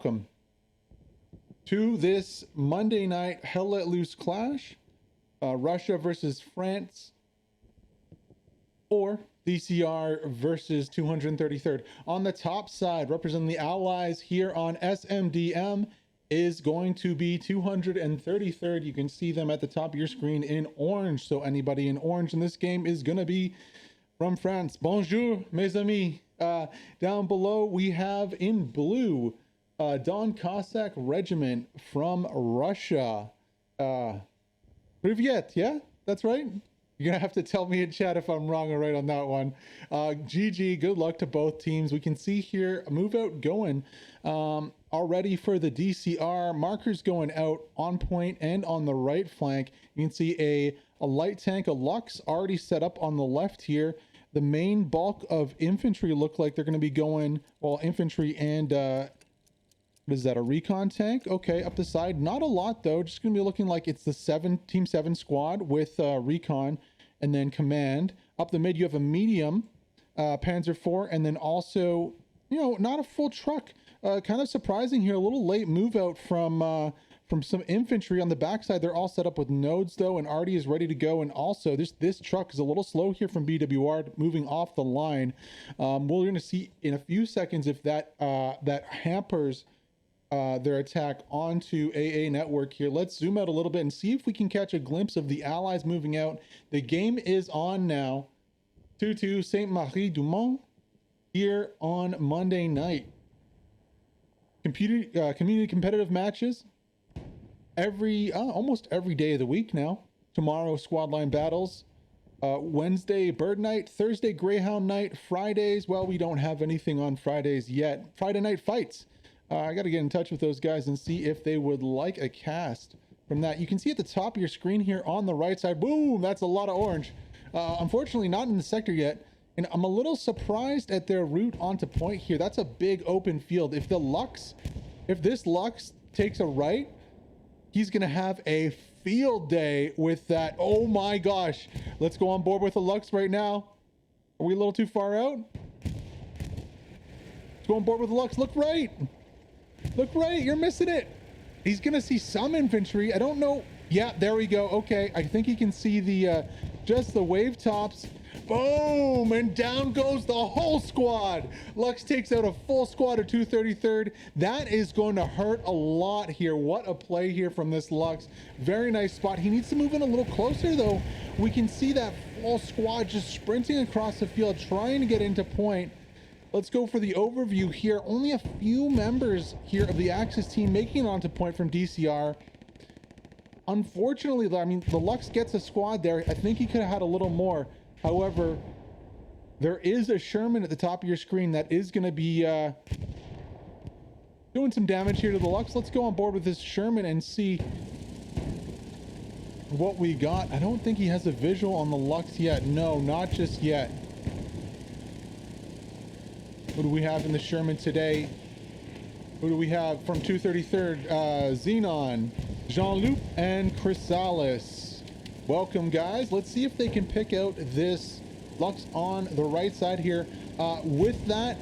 Welcome to this Monday night Hell Let Loose clash. Russia versus France, or DCR versus 233rd. On the top side, representing the Allies here on SMDM, is going to be 233rd. You can see them at the top of your screen in orange. So anybody in orange in this game is going to be from France. Bonjour, mes amis. Down below, we have in blue, Don Cossack Regiment from Russia. Privyet, yeah? That's right? You're gonna have to tell me in chat if I'm wrong or right on that one. GG, good luck to both teams. We can see here a move out going already for the DCR. Markers going out on point and on the right flank. You can see a light tank, a Lux already set up on the left here. The main bulk of infantry look like they're gonna be going, well, infantry and what is that, a recon tank? Okay, up the side. Not a lot though, just gonna be looking like it's the Team 7 squad with recon and then command. Up the mid, you have a medium Panzer IV, and then also, you know, not a full truck. Kind of surprising here, a little late move out from some infantry on the backside. They're all set up with nodes though, and Artie is ready to go. And also this truck is a little slow here from BWR moving off the line. We're gonna see in a few seconds if that hampers their attack onto AA network here. Let's zoom out a little bit and see if we can catch a glimpse of the Allies moving out. The game is on now. 2-2 Saint Marie Du Mont here on Monday night. Community competitive matches almost every day of the week now. Tomorrow, squad line battles. Wednesday, bird night. Thursday, greyhound night. Fridays, well, we don't have anything on Fridays yet. Friday night fights. I got to get in touch with those guys and see if they would like a cast from that. You can see at the top of your screen here on the right side, boom, that's a lot of orange. Unfortunately, not in the sector yet. And I'm a little surprised at their route onto point here. That's a big open field. If this Lux takes a right, he's going to have a field day with that. Oh my gosh. Let's go on board with the Lux right now. Are we a little too far out? Let's go on board with the Lux. Look right. Look right, you're missing it. He's gonna see some infantry. I don't know. Yeah, there we go. Okay, I think he can see the just the wave tops. Boom, and down goes the whole squad. Lux takes out a full squad of 233rd. That is going to hurt a lot here. What a play here from this Lux. Very nice spot. He needs to move in a little closer though. We can see that full squad just sprinting across the field, trying to get into point. Let's go for the overview here. Only a few members here of the Axis team making it onto point from DCR. Unfortunately, I mean, the Lux gets a squad there. I think he could have had a little more. However, there is a Sherman at the top of your screen that is going to be doing some damage here to the Lux. Let's go on board with this Sherman and see what we got. I don't think he has a visual on the Lux yet. No, not just yet. Who do we have in the Sherman today? Who do we have from 233rd? Xenon, Jean-Luc, and Chrysalis. Welcome, guys. Let's see if they can pick out this Lux on the right side here. With that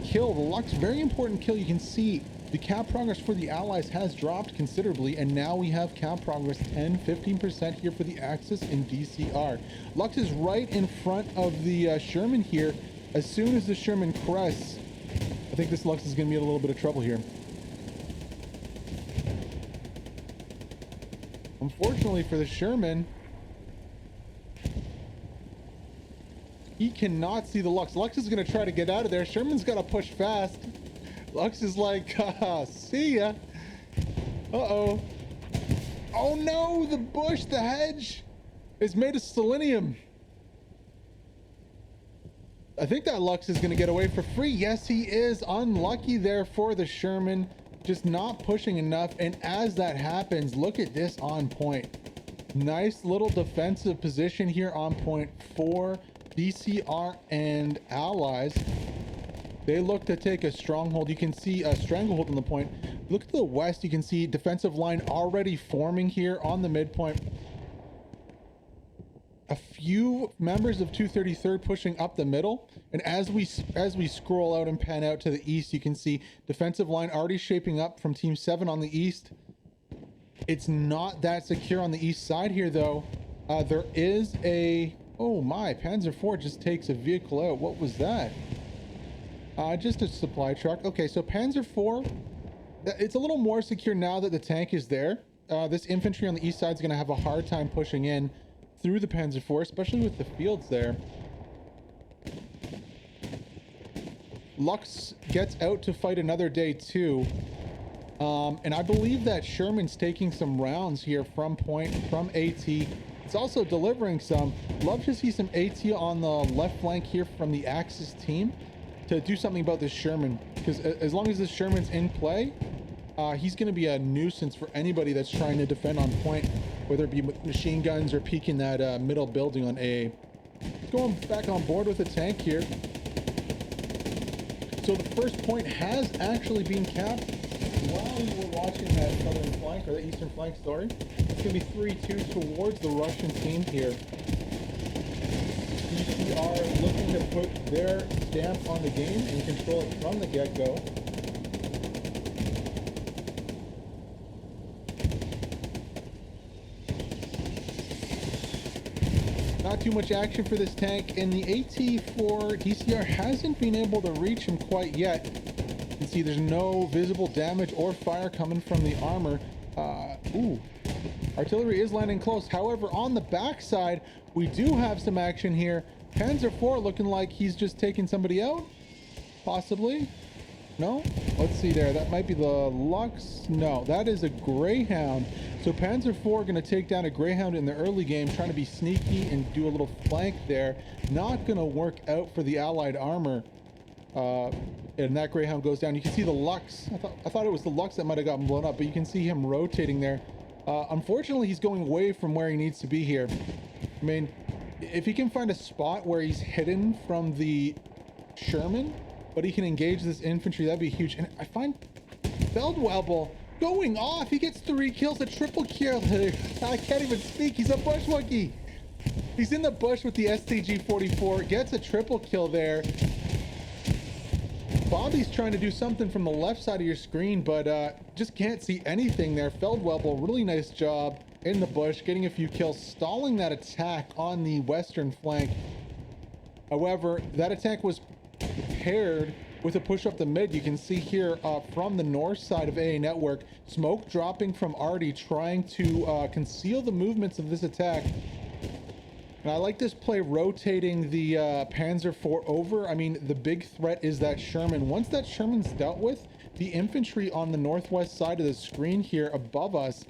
kill, the Lux, very important kill. You can see the cap progress for the Allies has dropped considerably, and now we have cap progress 10-15% here for the Axis in DCR. Lux is right in front of the Sherman here. As soon as the Sherman crests, I think this Lux is going to be in a little bit of trouble here. Unfortunately for the Sherman, he cannot see the Lux. Lux is going to try to get out of there. Sherman's got to push fast. Lux is like, see ya. Uh-oh. Oh no, the bush, the hedge is made of selenium. I think that Lux is going to get away for free. Yes, he is. Unlucky there for the Sherman. Just not pushing enough. And as that happens, look at this on point. Nice little defensive position here on point for DCR and Allies. They look to take a stronghold. You can see a stranglehold on the point. Look to the west. You can see defensive line already forming here on the midpoint. a few members of 233rd pushing up the middle, and as we scroll out and pan out to the east, you can see defensive line already shaping up from Team 7 on the east. It's not that secure on the east side here, though. There is a... Oh my, Panzer IV just takes a vehicle out. What was that? Just a supply truck. Okay, so Panzer IV, it's a little more secure now that the tank is there. This infantry on the east side is going to have a hard time pushing in through the Panzer IV, especially with the fields there. Lux gets out to fight another day too. And I believe that Sherman's taking some rounds here from AT. It's also delivering some. Love to see some AT on the left flank here from the Axis team to do something about this Sherman, because as long as this Sherman's in play, he's going to be a nuisance for anybody that's trying to defend on point, whether it be machine guns or peeking that middle building on A. Going back on board with the tank here. So the first point has actually been capped while we were watching that southern flank, or the eastern flank, sorry. It's going to be 3-2 towards the Russian team here. DCR looking to put their stamp on the game and control it from the get-go. Not too much action for this tank, and the AT for DCR hasn't been able to reach him quite yet. You can see there's no visible damage or fire coming from the armor. Ooh, artillery is landing close. However, on the backside, we do have some action here. Panzer IV looking like he's just taking somebody out, possibly. No? Let's see there. That might be the Lux. No, that is a Greyhound. So Panzer IV going to take down a Greyhound in the early game, trying to be sneaky and do a little flank there. Not going to work out for the Allied armor. And that Greyhound goes down. You can see the Lux. I thought it was the Lux that might have gotten blown up, but you can see him rotating there. Unfortunately, he's going away from where he needs to be here. I mean, if he can find a spot where he's hidden from the Sherman, but he can engage this infantry, that'd be huge. And I find Feldwebel going off. He gets 3 kills, a triple kill. I can't even speak. He's a bushwookie. He's in the bush with the STG-44, gets a triple kill there. Bobby's trying to do something from the left side of your screen, but just can't see anything there. Feldwebel, really nice job in the bush, getting a few kills, stalling that attack on the western flank. However, that attack was paired with a push up the mid. You can see here from the north side of AA network, smoke dropping from Artie, trying to conceal the movements of this attack. And I like this play, rotating the Panzer IV over. I mean, the big threat is that Sherman. Once that Sherman's dealt with, the infantry on the northwest side of the screen here above us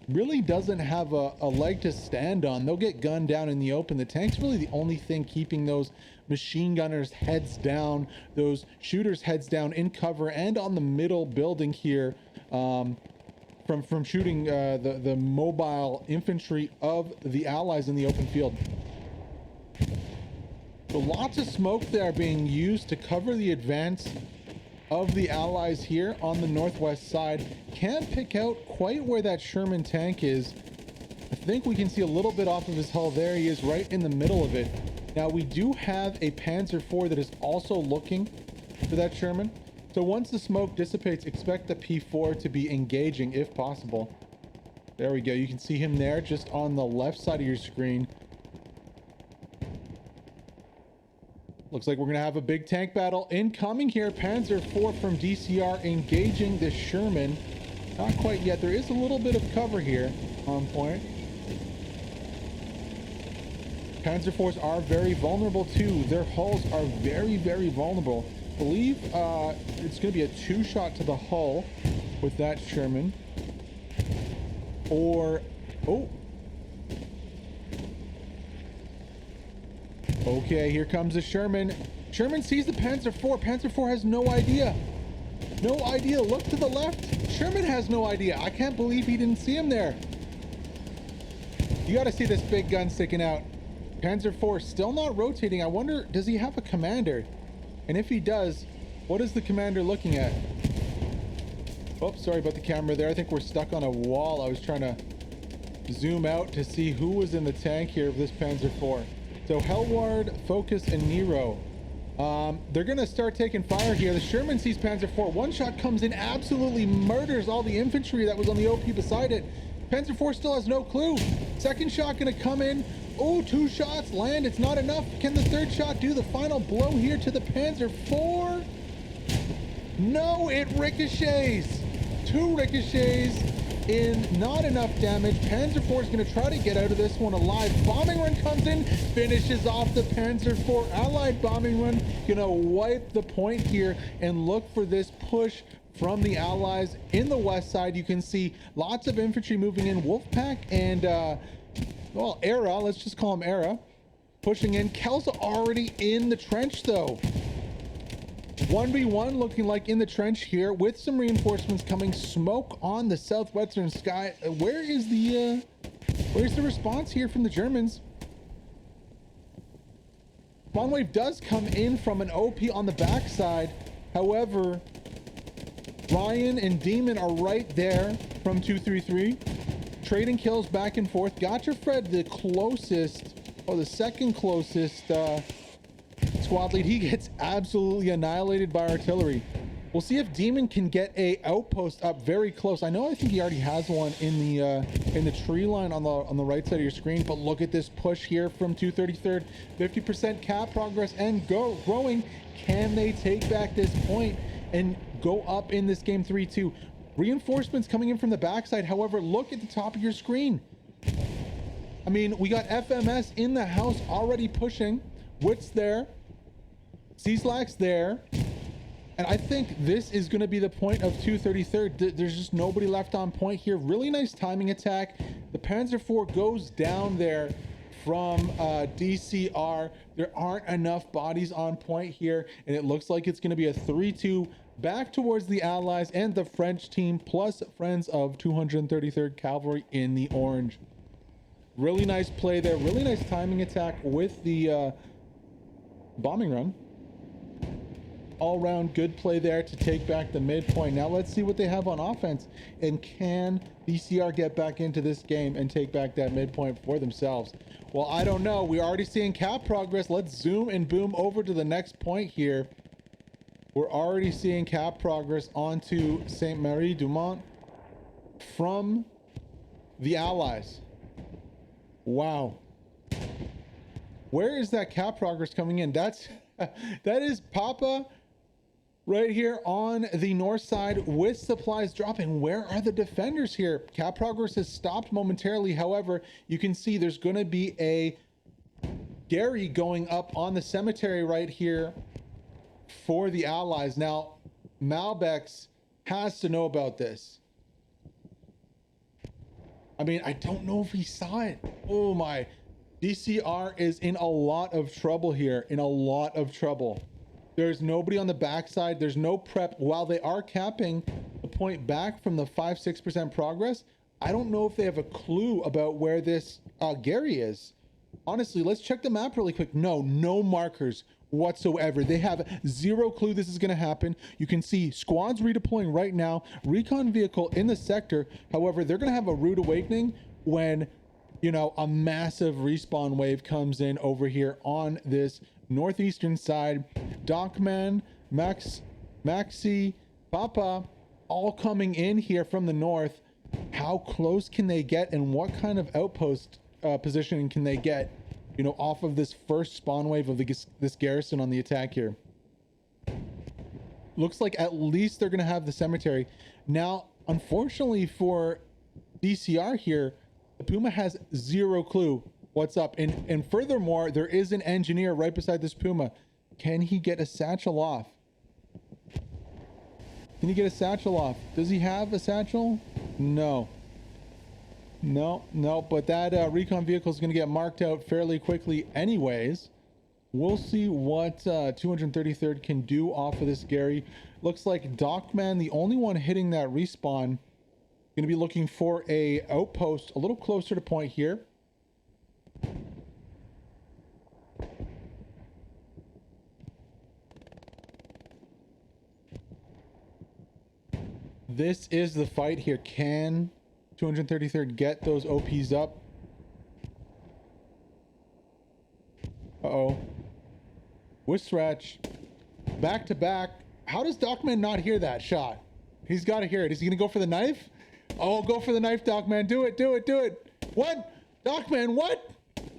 really doesn't have a leg to stand on. They'll get gunned down in the open. The tank's really the only thing keeping those machine gunners heads down, those shooters heads down in cover and on the middle building here, from shooting the mobile infantry of the Allies in the open field. So lots of smoke there being used to cover the advance of the Allies here on the northwest side. Can't pick out quite where that Sherman tank is. I think we can see a little bit off of his hull. There he is, right in the middle of it. Now we do have a Panzer IV that is also looking for that Sherman. So once the smoke dissipates, expect the P4 to be engaging if possible. There we go. You can see him there just on the left side of your screen. Looks like we're going to have a big tank battle incoming here. Panzer IV from DCR engaging the Sherman. Not quite yet. There is a little bit of cover here on point. Panzer IVs are very vulnerable too. Their hulls are very, very vulnerable. I believe it's going to be a 2-shot to the hull with that Sherman. Or... oh. Okay, here comes the Sherman. Sherman sees the Panzer IV. Panzer IV has no idea. No idea. Look to the left. Sherman has no idea. I can't believe he didn't see him there. You got to see this big gun sticking out. Panzer IV still not rotating. I wonder, does he have a commander? And if he does, what is the commander looking at? Oh, sorry about the camera there. I think we're stuck on a wall. I was trying to zoom out to see who was in the tank here of this Panzer IV. So Helward, Focus, and Nero. They're gonna start taking fire here. The Sherman sees Panzer IV. One shot comes in, absolutely murders all the infantry that was on the OP beside it. Panzer IV still has no clue. Second shot gonna come in. Oh, 2 shots land. It's not enough. Can the third shot do the final blow here to the Panzer IV? No, it ricochets. 2 ricochets in, not enough damage. Panzer IV is going to try to get out of this one alive. Bombing run comes in, finishes off the Panzer IV. Allied bombing run going to wipe the point here and look for this push from the Allies in the west side. You can see lots of infantry moving in. Wolfpack and, well, Era, let's just call him Era, pushing in. Kel's already in the trench though. 1v1 looking like in the trench here with some reinforcements coming. Smoke on the southwestern sky. Where's the response here from the Germans? Spawn wave does come in from an OP on the backside. However, Ryan and Demon are right there from 233. Trading kills back and forth. Gotcha Fred, the closest, or the second closest squad lead. He gets absolutely annihilated by artillery. We'll see if Demon can get a outpost up very close. I think he already has one in the tree line on the right side of your screen, but look at this push here from 233rd. 50% cap progress and growing. Can they take back this point and go up in this game 3-2? Reinforcements coming in from the backside. However, look at the top of your screen. I mean, we got FMS in the house already pushing. Witt's there. Cslack's there. And I think this is going to be the point of 233rd. There's just nobody left on point here. Really nice timing attack. The Panzer IV goes down there from DCR. There aren't enough bodies on point here. And it looks like it's going to be a 3-2 back towards the Allies and the French team, plus friends of 233rd Cavalry in the orange. Really nice play there. Really nice timing attack with the bombing run. All round good play there to take back the midpoint. Now let's see what they have on offense, and can DCR get back into this game and take back that midpoint for themselves? Well, I don't know. We're already seeing cap progress. Let's zoom and boom over to the next point here. We're already seeing cap progress onto Saint Marie Du Mont from the Allies. Wow. Where is that cap progress coming in? That is Papa right here on the north side with supplies dropping. Where are the defenders here? Cap progress has stopped momentarily. However, you can see there's going to be a Gary going up on the cemetery right here for the Allies. Now, Malbex has to know about this. I mean, I don't know if he saw it. Oh my. DCR is in a lot of trouble here, in a lot of trouble. There's nobody on the backside. There's no prep. While they are capping the point back from the 5-6% progress, I don't know if they have a clue about where this Gary is. Honestly, let's check the map really quick. No markers whatsoever. They have zero clue this is going to happen. You can see squads redeploying right now. Recon vehicle in the sector. However, they're going to have a rude awakening when, you know, a massive respawn wave comes in over here on this northeastern side. Docman, Maxi, Papa, all coming in here from the north. How close can they get, and what kind of outpost positioning can they get, you know, off of this first spawn wave of this garrison on the attack here? Looks like at least they're going to have the cemetery. Now, unfortunately for DCR here, the Puma has zero clue what's up. And furthermore, there is an engineer right beside this Puma. Can he get a satchel off? Can he get a satchel off? Does he have a satchel? No. But that recon vehicle is going to get marked out fairly quickly anyways. We'll see what 233rd can do off of this Gary. Looks like Docman, the only one hitting that respawn, going to be looking for a outpost a little closer to point here. This is the fight here. Can 233rd get those OPs up. Uh-oh. Wistratch. Back to back. How does Docman not hear that shot? He's got to hear it. Is he going to go for the knife? Oh, go for the knife, Docman. Do it, do it, do it. What? Docman, what?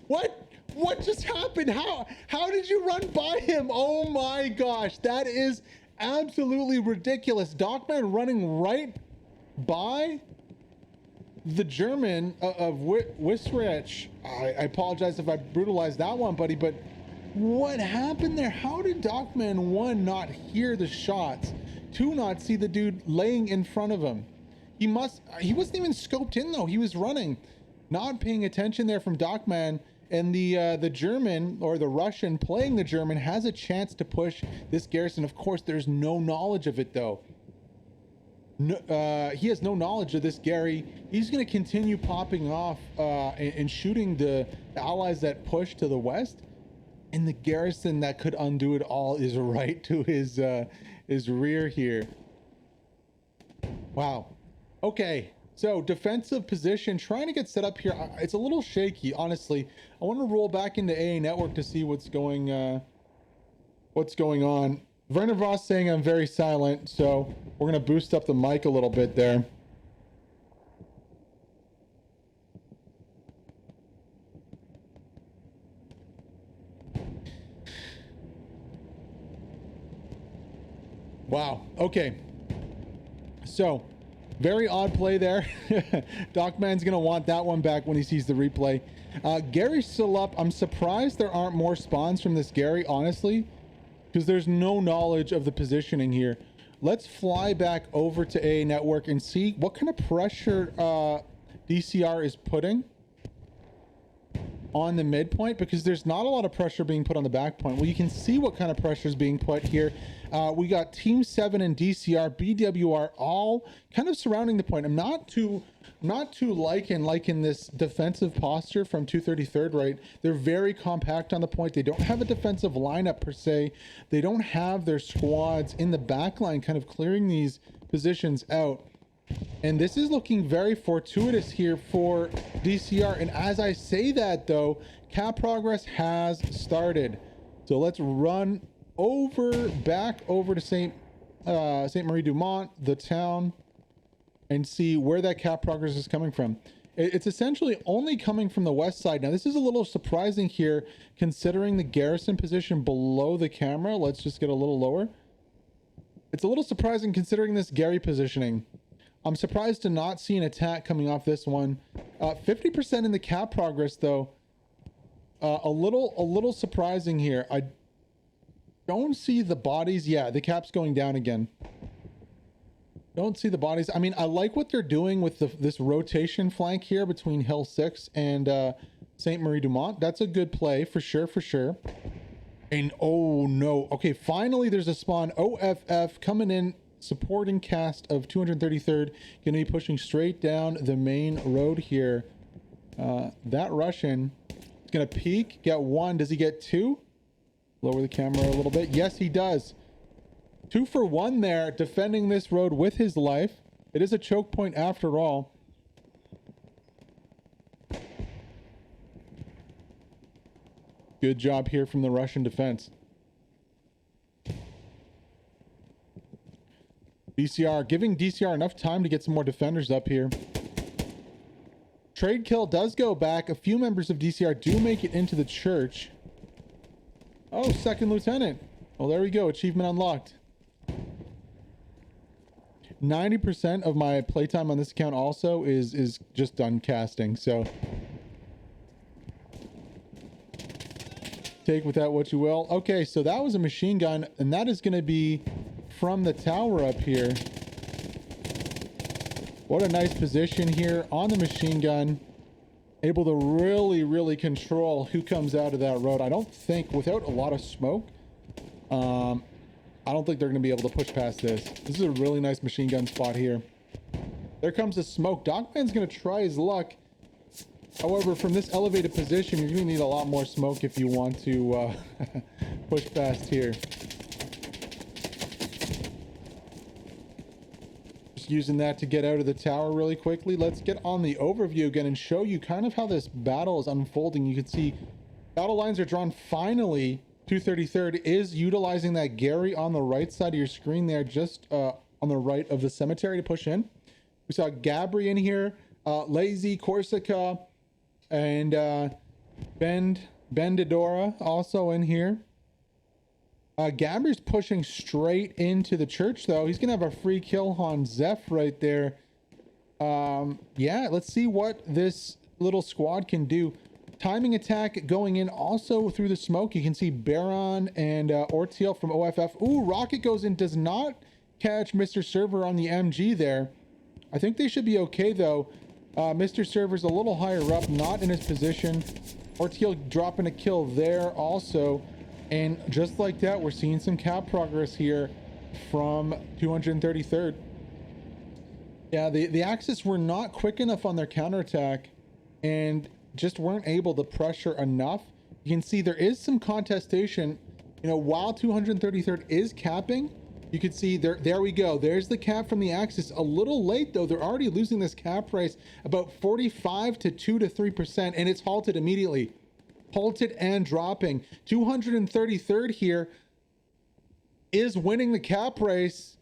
What? What just happened? How did you run by him? Oh my gosh. That is absolutely ridiculous. Docman running right by the German of Wistratch. I apologize if I brutalized that one, buddy, but what happened there? How did Docman 1 not hear the shots? 2 not see the dude laying in front of him? He wasn't even scoped in though. He was running. Not paying attention there from Docman, and the German, or the Russian playing the German, has a chance to push this garrison. Of course, there's no knowledge of it though. No, he has no knowledge of this Gary. He's going to continue popping off and shooting the allies that push to the west. And the garrison that could undo it all is right to his rear here. Wow. Okay. So defensive position, trying to get set up here. It's a little shaky, honestly. I want to roll back into AA Network to see what's going on. Werner Voss saying I'm very silent, so we're going to boost up the mic a little bit there. Wow. Okay. So, very odd play there. Docman's going to want that one back when he sees the replay. Gary's still up. I'm surprised there aren't more spawns from this Gary, honestly, because there's no knowledge of the positioning here. Let's fly back over to AA Network and see what kind of pressure DCR is putting on the midpoint, because there's not a lot of pressure being put on the back point. Well, you can see what kind of pressure is being put here. We got Team 7 and DCR, BWR, all kind of surrounding the point. I'm not too liking this defensive posture from 233rd, right? They're very compact on the point. They don't have a defensive lineup per se. They don't have their squads in the back line kind of clearing these positions out. And this is looking very fortuitous here for DCR. And as I say that though, cap progress has started. So let's run back over to Saint Marie Du Mont, the town, and see where that cap progress is coming from. It's essentially only coming from the west side. Now this is a little surprising here considering the garrison position below the camera. Let's just get a little lower. It's a little surprising considering this Gary positioning. I'm surprised to not see an attack coming off this one. 50% in the cap progress though. A little surprising here. I don't see the bodies. Yeah, the cap's going down again. Don't see the bodies. I mean, I like what they're doing with this rotation flank here between Hill 6 and Saint Marie Du Mont. That's a good play for sure, for sure. And oh no. Okay, finally there's a spawn. OFF coming in, supporting cast of 233rd. Going to be pushing straight down the main road here. That Russian is going to peek, get one. Does he get two? Lower the camera a little bit. Yes, he does. 2 for 1 there, defending this road with his life. It is a choke point after all. Good job here from the Russian defense. DCR, giving DCR enough time to get some more defenders up here. Trade kill does go back. A few members of DCR do make it into the church. Oh, second lieutenant. Well, there we go. Achievement unlocked. 90% of my playtime on this account also is just done casting, so take with that what you will. Okay, so that was a machine gun, and that is going to be from the tower up here. What a nice position here on the machine gun. Able to really control who comes out of that road. I don't think, without a lot of smoke, I don't think they're going to be able to push past this. This is a really nice machine gun spot here. There comes the smoke. Dogman's going to try his luck. However, from this elevated position, you're going to need a lot more smoke if you want to push past here. Just using that to get out of the tower really quickly. Let's get on the overview again and show you kind of how this battle is unfolding. You can see battle lines are drawn. Finally, 233rd is utilizing that Gary on the right side of your screen there, just on the right of the cemetery to push in. We saw Gabri in here, Lazy, Corsica, and Bendidora also in here. Gabri's pushing straight into the church, though. He's going to have a free kill on Zeph right there. Yeah, let's see what this little squad can do. Timing attack going in also through the smoke. You can see Baron and Ortiel from OFF. Ooh, Rocket goes in, does not catch Mr. Server on the MG there. I think they should be okay, though. Mr. Server's a little higher up, not in his position. Ortiel dropping a kill there also. And just like that, we're seeing some cap progress here from 233rd. Yeah, the Axis were not quick enough on their counterattack and just weren't able to pressure enough. You can see there is some contestation, you know, while 233rd is capping. You can see there we go. There's the cap from the Axis. A little late, though. They're already losing this cap price about 45 to 2 to 3%, and it's halted immediately. Halted and dropping. 233rd here is winning the cap race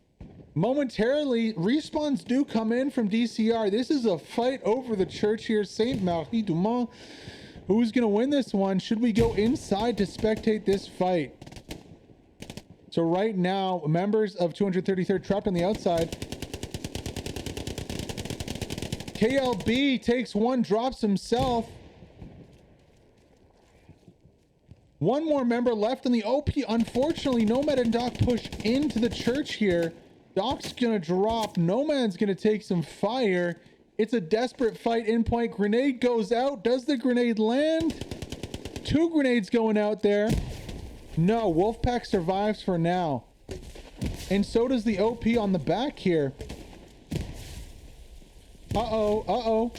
momentarily. Respawns do come in from DCR. This is a fight over the church here. Saint Marie Du Mont. Who's going to win this one? Should we go inside to spectate this fight? So right now, members of 233rd trapped on the outside. KLB takes one, drops himself. One more member left in the OP. Unfortunately, Nomad and Doc push into the church here. Doc's gonna drop. Nomad's gonna take some fire. It's a desperate fight. In point. Grenade goes out. Does the grenade land? 2 grenades going out there. No, Wolfpack survives for now. And so does the OP on the back here. Uh-oh.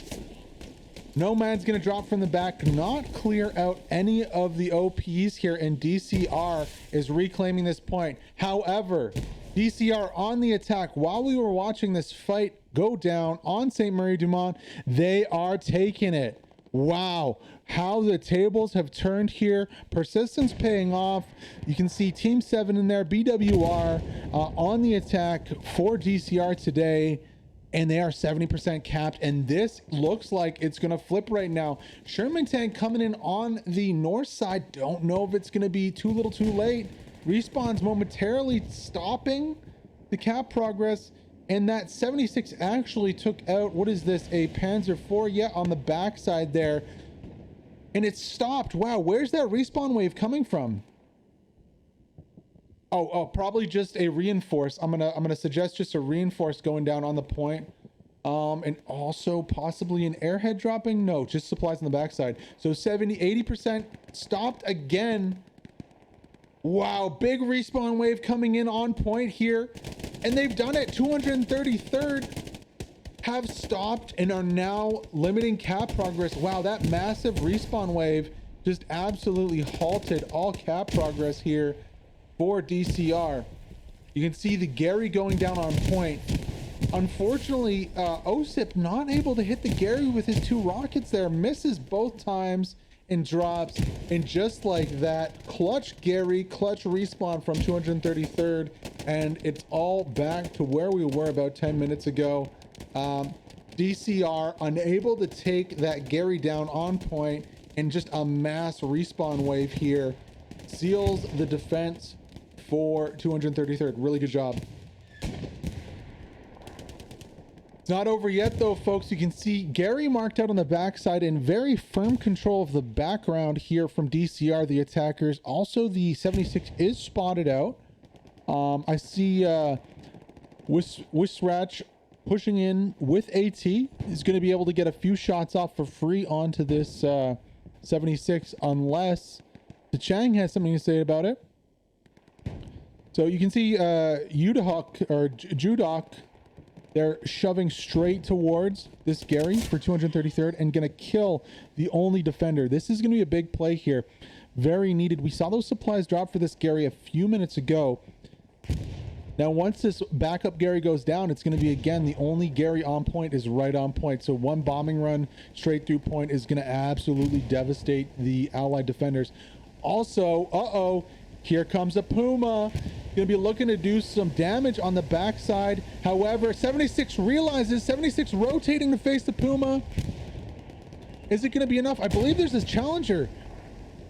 Nomad's going to drop from the back, not clear out any of the OPs here, and DCR is reclaiming this point. However, DCR on the attack while we were watching this fight go down on Saint Marie Du Mont. They are taking it. Wow, how the tables have turned here. Persistence paying off. You can see Team 7 in there, BWR on the attack for DCR today. And they are 70% capped, and this looks like it's going to flip right now. Sherman tank coming in on the north side. Don't know if it's going to be too little too late. Respawns momentarily stopping the cap progress, and that 76 actually took out, what is this, a Panzer IV? Yeah, on the backside there, and it stopped. Wow, where's that respawn wave coming from? Oh, probably just a reinforce. I'm gonna suggest just a reinforce going down on the point. And also possibly an airhead dropping. No, just supplies on the backside. So 80% stopped again. Wow, big respawn wave coming in on point here. And they've done it. 233rd have stopped and are now limiting cap progress. Wow, that massive respawn wave just absolutely halted all cap progress here for DCR. You can see the Gary going down on point. Unfortunately, Osip not able to hit the Gary with his 2 rockets there. Misses both times and drops. And just like that, clutch Gary, clutch respawn from 233rd. And it's all back to where we were about 10 minutes ago. DCR unable to take that Gary down on point, and just a mass respawn wave here seals the defense for 233rd. Really good job. It's not over yet, though, folks. You can see Gary marked out on the backside in very firm control of the background here from DCR, the attackers. Also, the 76 is spotted out. I see Wisratch pushing in with AT. Is going to be able to get a few shots off for free onto this 76, unless the Chang has something to say about it. So you can see Udahawk or Judok, they're shoving straight towards this Gary for 233rd and going to kill the only defender. This is going to be a big play here. Very needed. We saw those supplies drop for this Gary a few minutes ago. Now, once this backup Gary goes down, it's going to be, again, the only Gary on point is right on point. So one bombing run straight through point is going to absolutely devastate the Allied defenders. Also, here comes a Puma. Going to be looking to do some damage on the backside. However, 76 realizes, 76 rotating to face the Puma. Is it going to be enough? I believe there's this Challenger.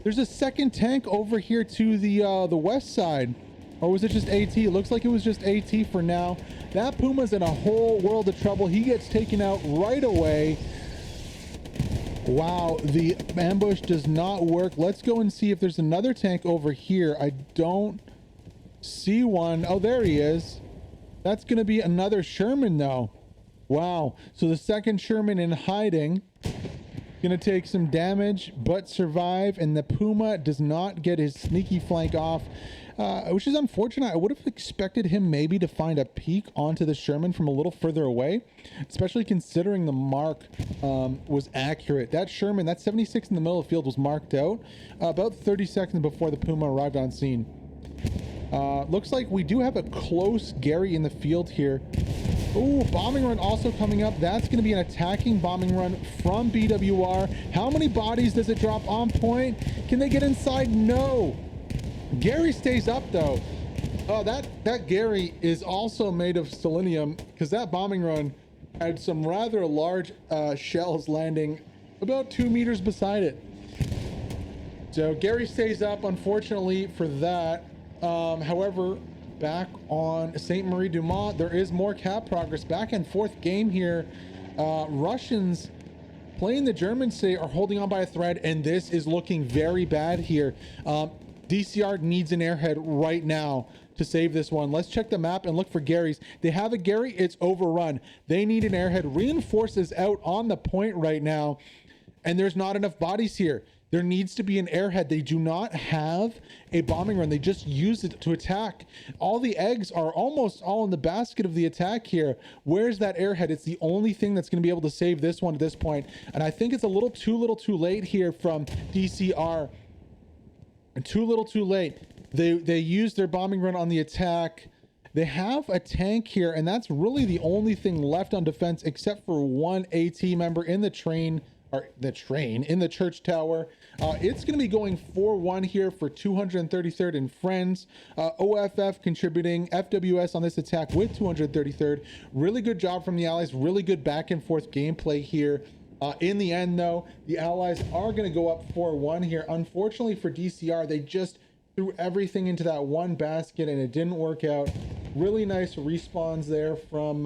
There's a second tank over here to the west side. Or was it just AT? It looks like it was just AT for now. That Puma's in a whole world of trouble. He gets taken out right away. Wow, the ambush does not work. Let's go and see if there's another tank over here. I don't see one. Oh, there he is. That's going to be another Sherman, though. Wow. So the second Sherman in hiding. Going to take some damage, but survive. And the Puma does not get his sneaky flank off. Which is unfortunate. I would have expected him maybe to find a peek onto the Sherman from a little further away, especially considering the mark was accurate. That Sherman, that 76 in the middle of the field, was marked out about 30 seconds before the Puma arrived on scene. Looks like we do have a close Gary in the field here. Ooh, bombing run also coming up. That's going to be an attacking bombing run from BWR. How many bodies does it drop on point? Can they get inside? No. Gary stays up though. Oh, that Gary is also made of selenium, because that bombing run had some rather large shells landing about 2 meters beside it. So Gary stays up, unfortunately for that. However, back on Saint Marie Du Mont, there is more cap progress. Back and forth game here. Russians playing the Germans today are holding on by a thread, and this is looking very bad here. DCR needs an airhead right now to save this one. Let's check the map and look for Gary's. They have a Gary. It's overrun. They need an airhead. Reinforces out on the point right now, and there's not enough bodies here. There needs to be an airhead. They do not have a bombing run. They just use it to attack. All the eggs are almost all in the basket of the attack here. Where's that airhead? It's the only thing that's going to be able to save this one at this point. And I think it's a little too late here from DCR. Too little too late. They used their bombing run on the attack. They have a tank here, and that's really the only thing left on defense, except for one AT member in the train, or in the church tower. It's going to be going 4-1 here for 233rd and Friends. OFF contributing FWS on this attack with 233rd. Really good job from the Allies. Really good back and forth gameplay here. In the end, though, the Allies are going to go up 4-1 here. Unfortunately for DCR, they just threw everything into that one basket, and it didn't work out. Really nice respawns there from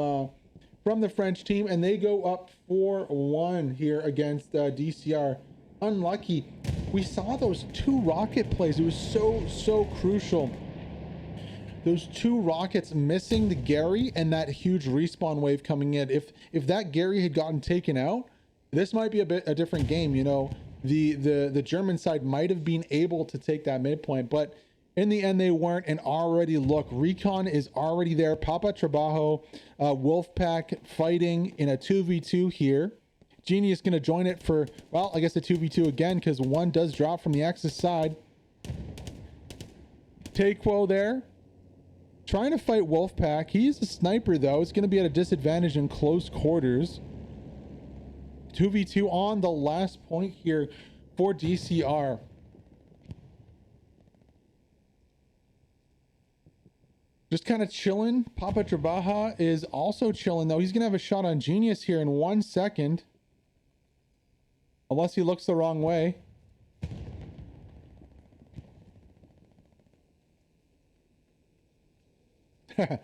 the French team, and they go up 4-1 here against DCR. Unlucky. We saw those 2 rocket plays. It was so crucial. Those 2 rockets missing the Gary and that huge respawn wave coming in. If that Gary had gotten taken out, this might be a different game. You know, the German side might have been able to take that midpoint, but in the end they weren't. And already look, recon is already there. Papa Trabajo, Wolfpack fighting in a 2v2 here. Genius going to join it for, well, I guess a 2v2 again, because one does drop from the Axis side. Taquo there trying to fight Wolfpack. He's a sniper though. It's going to be at a disadvantage in close quarters. 2v2 on the last point here for DCR. Just kind of chilling. Papa Trabaja is also chilling though. He's going to have a shot on Genius here in 1 second. Unless he looks the wrong way. I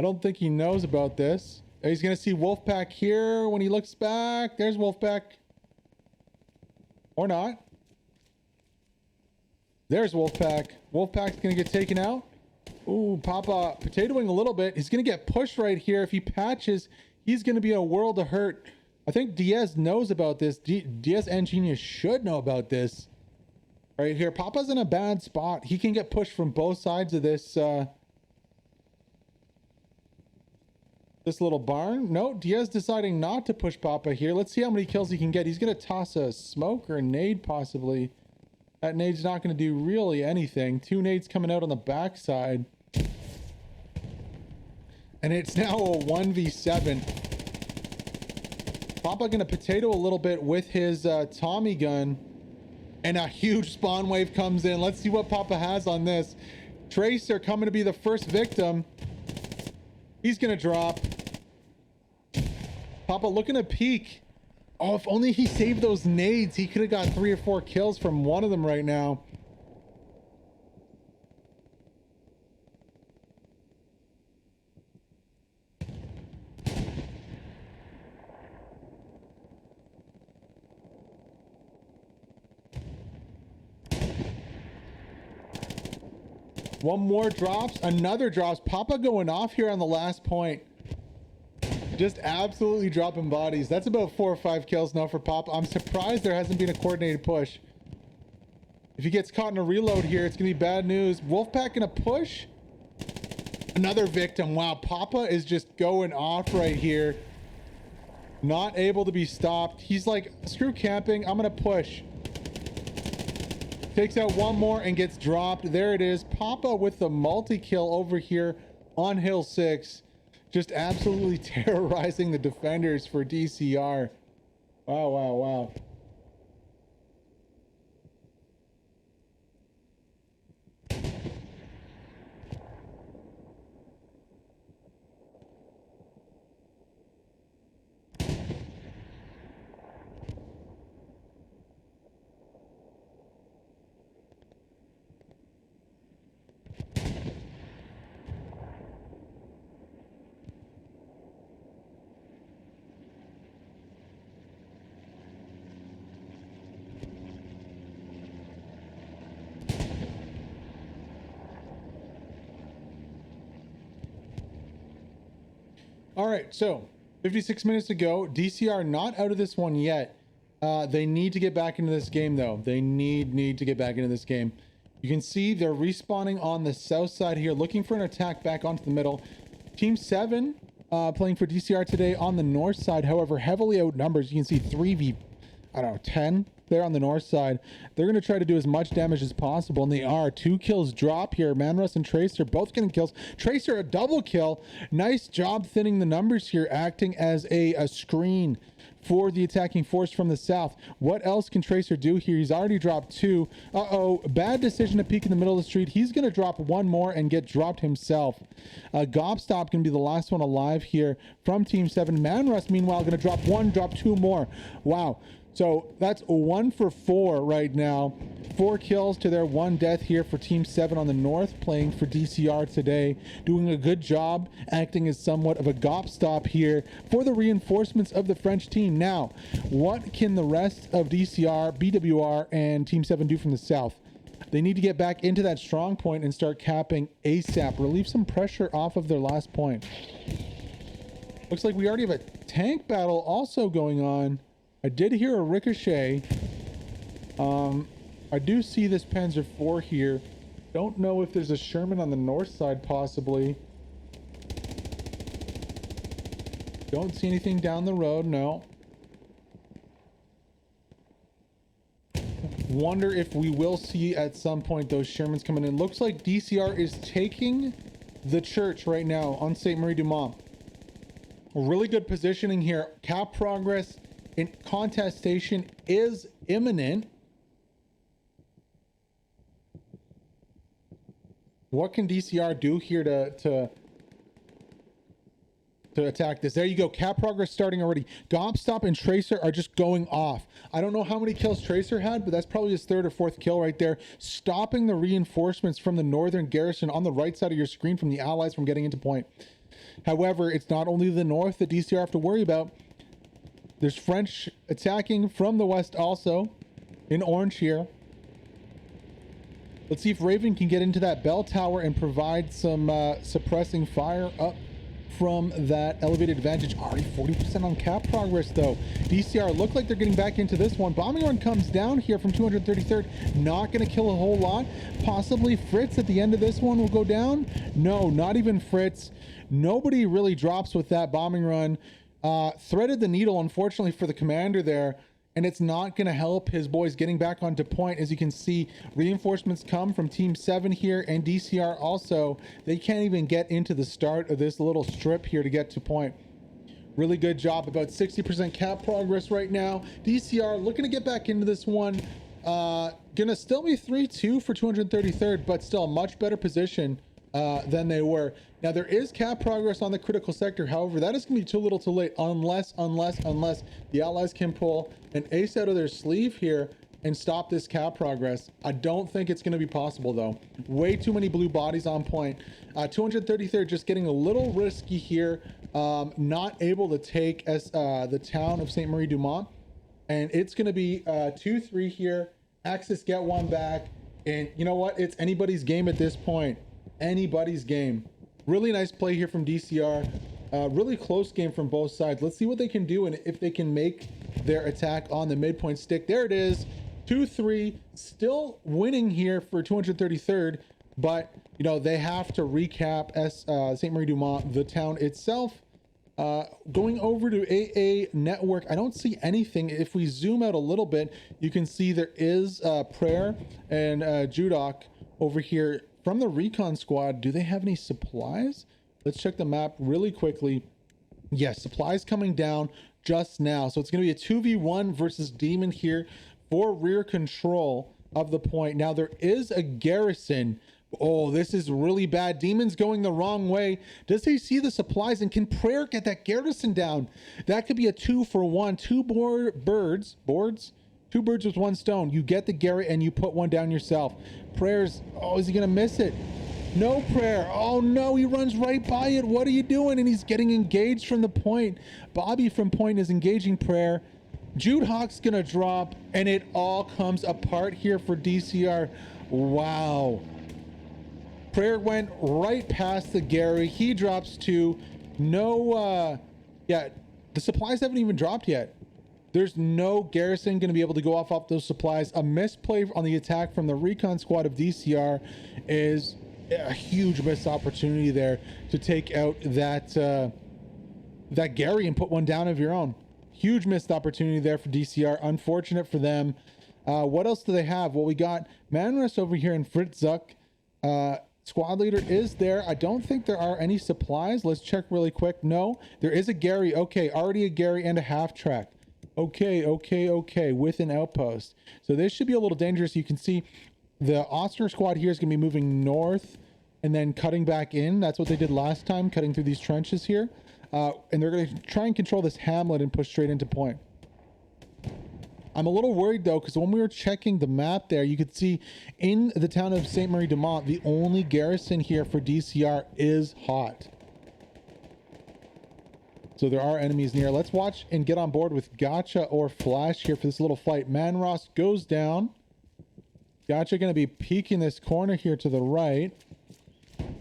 don't think he knows about this. He's going to see Wolfpack here. When he looks back, there's Wolfpack. Or not. There's Wolfpack. Wolfpack's going to get taken out. Ooh, Papa potatoing a little bit. He's going to get pushed right here. If he patches, he's going to be in a world of hurt. I think Diaz knows about this. Diaz and Genius should know about this. Right here. Papa's in a bad spot. He can get pushed from both sides of this this little barn. No, Diaz deciding not to push Papa here. Let's see how many kills he can get. He's going to toss a smoke or a nade possibly. That nade's not going to do really anything. 2 nades coming out on the backside. And it's now a 1v7. Papa going to potato a little bit with his Tommy gun. And a huge spawn wave comes in. Let's see what Papa has on this. Tracer coming to be the first victim. He's going to drop. Papa looking to peek. Oh, if only he saved those nades, he could have got 3 or 4 kills from one of them right now. One more drops, another drops. Papa going off here on the last point. Just absolutely dropping bodies. That's about 4 or 5 kills now for Papa. I'm surprised there hasn't been a coordinated push. If he gets caught in a reload here, it's gonna be bad news. Wolfpack gonna push. Another victim. Wow, Papa is just going off right here. Not able to be stopped. He's like, screw camping, I'm gonna push. Takes out one more and gets dropped. There it is. Papa with the multi-kill over here on Hill 6. Just absolutely terrorizing the defenders for DCR. Wow, wow, wow. All right, so 56 minutes to go. DCR not out of this one yet. They need to get back into this game, though. They need to get back into this game. You can see they're respawning on the south side here, looking for an attack back onto the middle. Team 7 playing for DCR today on the north side, however, heavily outnumbered. You can see 3v, I don't know, 10 there on the north side. They're going to try to do as much damage as possible, and they are. 2 kills drop here. Manruss and Tracer both getting kills. Tracer a double kill. Nice job thinning the numbers here, acting as a screen for the attacking force from the south. What else can Tracer do here? He's already dropped 2. Bad decision to peek in the middle of the street. He's going to drop 1 more and get dropped himself. Gobstop going to be the last one alive here from Team 7. Manruss, meanwhile, going to drop 1, drop 2 more. Wow. So that's 1 for 4 right now. 4 kills to their 1 death here for Team 7 on the north, playing for DCR today. Doing a good job, acting as somewhat of a gobstop here for the reinforcements of the French team. Now, what can the rest of DCR, BWR, and Team 7 do from the south? They need to get back into that strong point and start capping ASAP. Relieve some pressure off of their last point. Looks like we already have a tank battle also going on. I did hear a ricochet. I do see this Panzer IV here. Don't know if there's a Sherman on the north side, possibly. Don't see anything down the road, no. Wonder if we will see at some point those Shermans coming in. Looks like DCR is taking the church right now on Saint Marie Du Mont. Really good positioning here. Cap progress in contestation is imminent. What can DCR do here to attack this? There you go. Cap progress starting already. Gobstop and Tracer are just going off. I don't know how many kills Tracer had, but that's probably his 3rd or 4th kill right there. Stopping the reinforcements from the northern garrison on the right side of your screen from the allies from getting into point. However, it's not only the north that DCR have to worry about. There's French attacking from the west also in orange here. Let's see if Raven can get into that bell tower and provide some suppressing fire up from that elevated advantage. Already 40% on cap progress though. DCR look like they're getting back into this one. Bombing run comes down here from 233rd. Not going to kill a whole lot. Possibly Fritz at the end of this one will go down. No, not even Fritz. Nobody really drops with that bombing run. Threaded the needle, unfortunately, for the commander there. and it's not going to help his boys getting back onto point. As you can see, reinforcements come from Team 7 here, and DCR also. They can't even get into the start of this little strip here to get to point. Really good job. About 60% cap progress right now. DCR looking to get back into this one. Gonna still be 3-2 for 233rd, but still a much better position than they were. Now there is cap progress on the critical sector. However, that is gonna be too little too late unless the allies can pull an ace out of their sleeve here and stop this cap progress. I don't think it's gonna be possible though. Way too many blue bodies on point. 233rd just getting a little risky here. Not able to take the town of Saint Marie Du Mont. And it's gonna be 2-3 here. Axis get one back. And you know what? It's anybody's game at this point. Anybody's game. Really nice play here from DCR. Really close game from both sides. Let's see what they can do and if they can make their attack on the midpoint stick. There it is. 2-3. Still winning here for 233rd. But, you know, they have to recap Saint Marie Du Mont, the town itself. Going over to AA Network, I don't see anything. If we zoom out a little bit, you can see there is Prayer and Judok over here from the recon squad. Do they have any supplies? Let's check the map really quickly. Yes, supplies coming down just now. So it's going to be a 2v1 versus Demon here for rear control of the point. Now there is a garrison. Oh, this is really bad. Demon's going the wrong way. Does he see the supplies? And can Prayer get that garrison down? That could be a 2-for-1. Two birds with one stone. You get the Garrett and you put one down yourself. Prayer's, oh, is he gonna miss it? No, Prayer. Oh no, he runs right by it. What are you doing? And he's getting engaged from the point. Bobby from point is engaging Prayer. Jude Hawk's gonna drop, and it all comes apart here for DCR. Wow. Prayer went right past the Gary. He drops two. No, yeah, the supplies haven't even dropped yet. There's no garrison going to be able to go off those supplies. A misplay on the attack from the recon squad of DCR is a huge missed opportunity there to take out that Gary and put one down of your own. Huge missed opportunity there for DCR. Unfortunate for them. What else do they have? Well, we got Manrus over here and Fritz Zuck. Squad leader is there. I don't think there are any supplies. Let's check really quick. No, there is a Gary. Okay, already a Gary and a half track. Okay, with an outpost. So this should be a little dangerous. You can see the Oster squad here is going to be moving north and then cutting back in. That's what they did last time, cutting through these trenches here. And they're going to try and control this hamlet and push straight into point. I'm a little worried though, because when we were checking the map there, you could see in the town of Saint Marie Du Mont, the only garrison here for DCR is hot. So there are enemies near. Let's watch and get on board with Gotcha or Flash here for this little fight. Manross goes down. Gotcha going to be peeking this corner here to the right.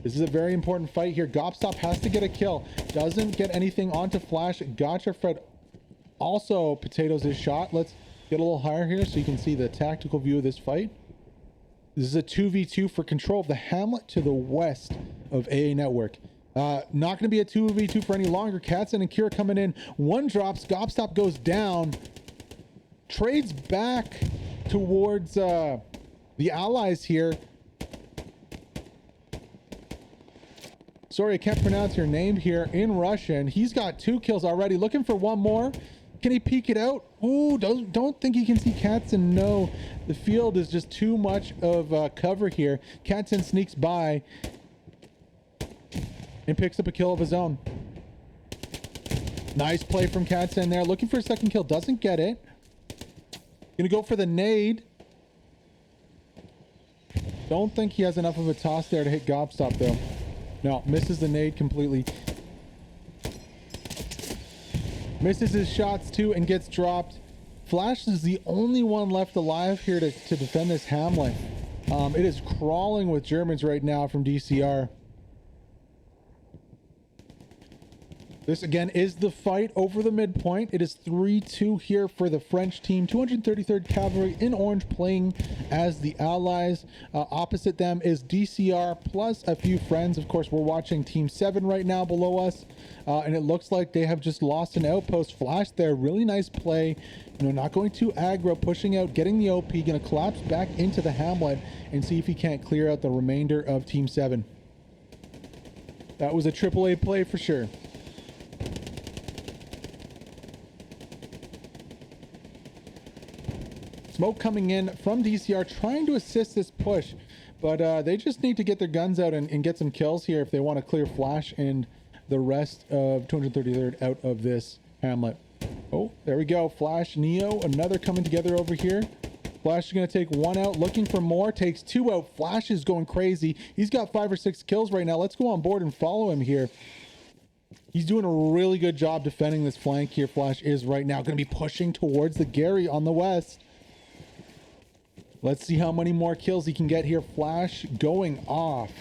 This is a very important fight here. Gopstop has to get a kill. Doesn't get anything onto Flash. Gotcha Fred also potatoes his shot. Let's get a little higher here so you can see the tactical view of this fight. This is a 2v2 for control of the hamlet to the west of AA Network. Not going to be a 2v2 for any longer. Katzen and Kira coming in. One drops. Gopstop goes down. Trades back towards the allies here. Sorry, I can't pronounce your name here in Russian. He's got 2 kills already. Looking for one more. Can he peek it out? Ooh, don't think he can see Katzen. No, the field is just too much of cover here. Katzen sneaks by and picks up a kill of his own. Nice play from Katzen there. Looking for a second kill. Doesn't get it. Gonna go for the nade. Don't think he has enough of a toss there to hit Gopstop though. No, misses the nade completely. Misses his shots too and gets dropped. Flash is the only one left alive here to defend this hamlet. It is crawling with Germans right now from DCR. This again is the fight over the midpoint. It is 3-2 here for the French team. 233rd Cavalry in orange playing as the allies. Opposite them is DCR plus a few friends. Of course, we're watching Team 7 right now below us. And it looks like they have just lost an outpost. Flash there. Really nice play. You know, not going too aggro, pushing out, getting the OP. Going to collapse back into the hamlet and see if he can't clear out the remainder of Team 7. That was a AAA play for sure. Smoke coming in from DCR, trying to assist this push, but they just need to get their guns out and get some kills here if they want to clear Flash and the rest of 233rd out of this hamlet. Oh, there we go. Flash, Neo, another coming together over here. Flash is going to take one out, looking for more, takes two out. Flash is going crazy. He's got 5 or 6 kills right now. Let's go on board and follow him here. He's doing a really good job defending this flank here. Flash is right now going to be pushing towards the Gary on the west. Let's see how many more kills he can get here. Flash going off.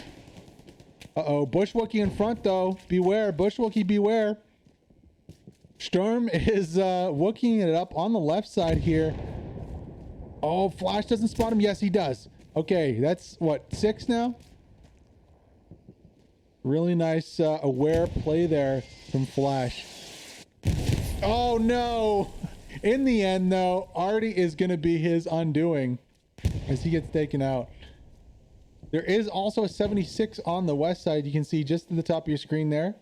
Uh-oh, Bushwookie in front though. Beware, Bushwookie, beware. Storm is wookieing it up on the left side here. Oh, Flash doesn't spot him. Yes, he does. Okay, that's what, 6 now? Really nice aware play there from Flash. Oh no! In the end though, Artie is going to be his undoing as he gets taken out. There is also a 76 on the west side. You can see just at the top of your screen there.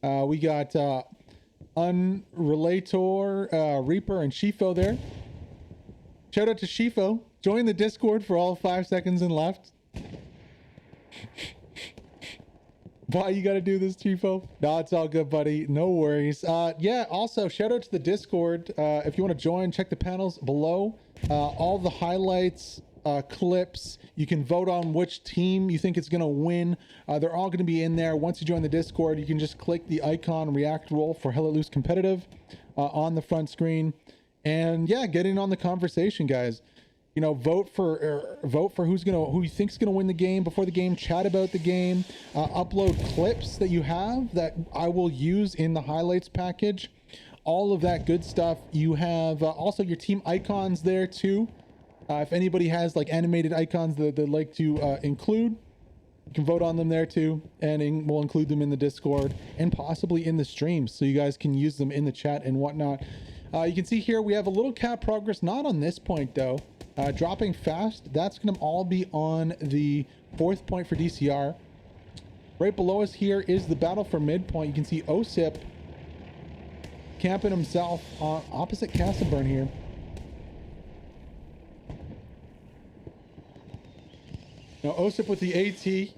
We got Unrelator, Reaper, and Shifo there. Shout out to Shifo. Join the Discord for all 5 seconds and left. Why you gotta do this, Chifo? No, it's all good, buddy. No worries. Yeah, also, shout out to the Discord. If you want to join, check the panels below. All the highlights, clips. You can vote on which team you think is going to win. They're all going to be in there. Once you join the Discord, you can just click the icon React Roll for Hell Let Loose Competitive on the front screen. And yeah, get in on the conversation, guys. You know, vote for who you think's gonna win the game before the game. Chat about the game. Upload clips that you have that I will use in the highlights package. All of that good stuff. You have also your team icons there too. If anybody has like animated icons that they'd like to include, you can vote on them there too, and we'll include them in the Discord and possibly in the streams, so you guys can use them in the chat and whatnot. You can see here we have a little cap progress, not on this point though. Dropping fast. That's going to all be on the 4th point for DCR. Right below us here is the battle for midpoint. You can see Osip camping himself on opposite Castleburn here. Now Osip with the AT.